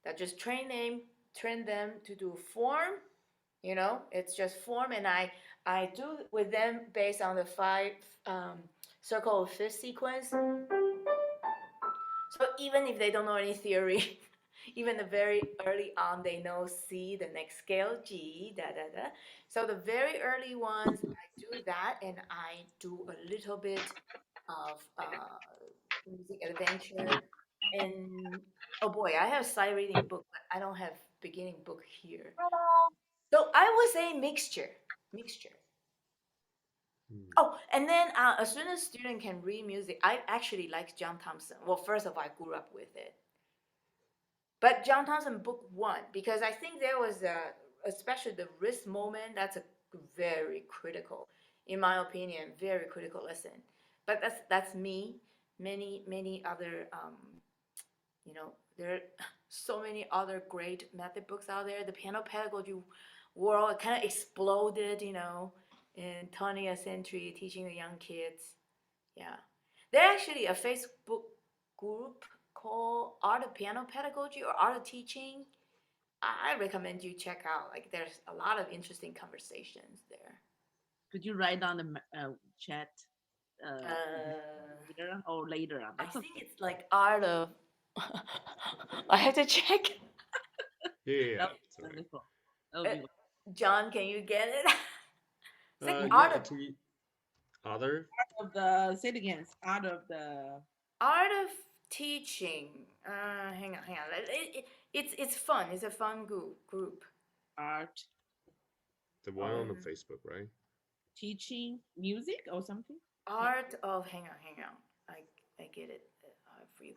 That just train them to do form. It's just form, and I do with them based on the five circle of fifth sequence. So even if they don't know any theory, even the very early on, they know C, the next scale, G, da da da. So the very early ones, I do that, and I do a little bit of music adventure. And oh boy, I have sight reading book, but I don't have beginning book here. So I would say mixture, mixture. Hmm. Oh, and then as soon as student can read music, I actually like John Thompson. Well, first of all, I grew up with it. But John Thompson book one, because I think there was especially the wrist moment, that's a very critical, in my opinion, very critical lesson. But that's me. Many other there are so many other great method books out there. The piano pedagogy world kind of exploded, in 20th century, teaching the young kids. Yeah. There's actually a Facebook group called Art of Piano Pedagogy or Art of Teaching. I recommend you check out. Like, there's a lot of interesting conversations there. Could you write on the chat Uh, later or later on? I That's think okay. it's like Art of. I have to check. Yeah, That would it's be alright. wonderful. That would be John, can you get it? It's like Yeah, Art of to me, other. of the say it again. It's out of the Art of Teaching. Hang on. It's fun. It's a fun group. art The one of on the Um, Facebook, right? teaching music or something. Yeah. Art of. Hang on. I get it for you.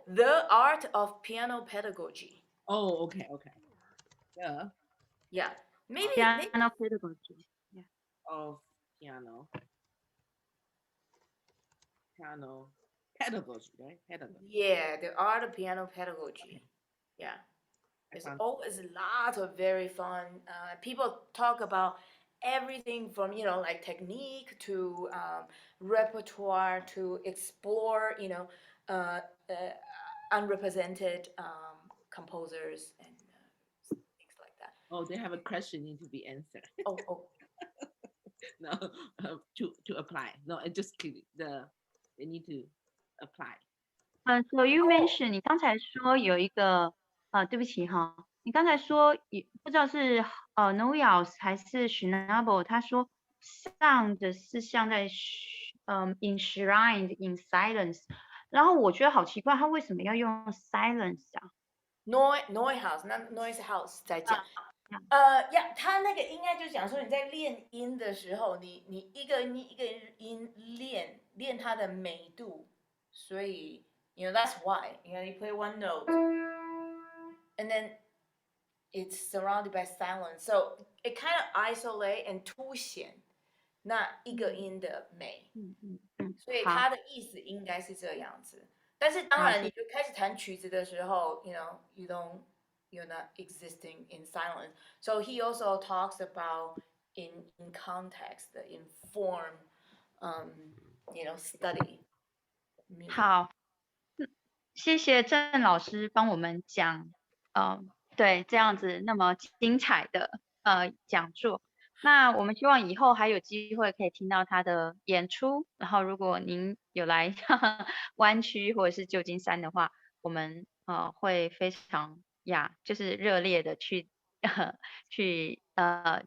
The Art of Piano Pedagogy. Oh, okay, okay. Yeah. Yeah, Art maybe. Piano pedagogy. Yeah. of piano, piano pedagogy, right? Pedagogy. Yeah, the Art of Piano Pedagogy. Okay, Yeah. I There's found. always a lot of very fun. People talk about everything from like technique to repertoire to explore uh, uh, unrepresented composers and things like that. Oh, they have a question need to be answered. Oh, No, to apply. No, I just kidding. They need to apply. So you oh, mentioned 你刚才说有一个对不起哈，你刚才说也不知道是Noyals 还是 Schnabel，他说 sound 是像在enshrined in silence，然后我觉得好奇怪，他为什么要用 silence 啊？ noise house，那 noise house 在讲。他那个应该就讲说你在练音的时候，你一个音一个音练它的美度，所以that's why you play one note and then it's surrounded by silence, so it kind of isolate and 凸显那一个音的美，所以好，它的意思应该是这样子。但是当好，然，你就开始弹曲子的时候you're not existing in silence. So he also talks about in context, in form, study music. 好，谢谢郑老师帮我们讲，对，这样子那么精彩的讲座。那我们希望以后还有机会可以听到他的演出。然后，如果您有来湾区或者是旧金山的话，我们会非常就是热烈的去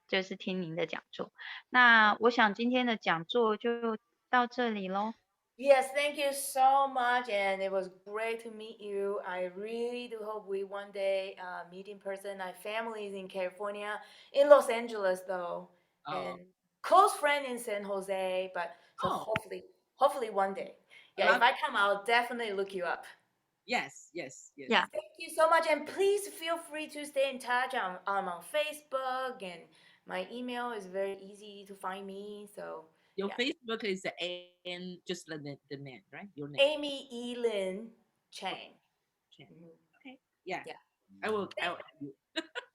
就是听您的讲座。那我想今天的讲座就到这里喽。Yes, thank you so much, and it was great to meet you. I really do hope we one day meet in person. My family is in California, in Los Angeles though, Oh, and close friend in San Jose. But so oh, hopefully one day. a Yeah, if lot. I come, I'll definitely look you up. Yes, yes, yes. Yeah. Thank you so much, and please feel free to stay in touch. I'm on Facebook, and my email is very easy to find me. So Your yeah, Facebook is N, just the name, right? Your name. Amy I Lin Okay, Cheng. Chen. Mhm. Okay. Yeah. Yeah. I will add you.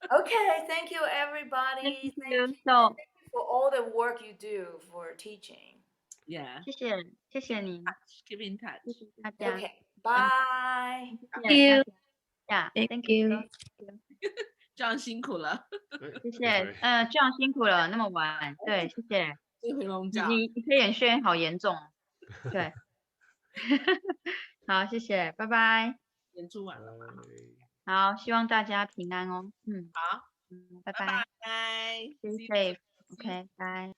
Okay, thank you, everybody. Thank you. Thank you So for all the work you do for teaching. Yeah. 谢谢您， Keep in touch. 谢谢大家， Okay, bye. 谢谢大家。Yeah, Thank thank you. you. 这样辛苦了，谢谢拜，这样辛苦了，那么晚，对，谢谢。睡回笼觉。你黑眼圈好严重哦，对。好，谢谢，拜拜。演出完了吗？拜。好，希望大家平安哦。好，拜拜拜拜。 ，Stay See you safe. OK，拜。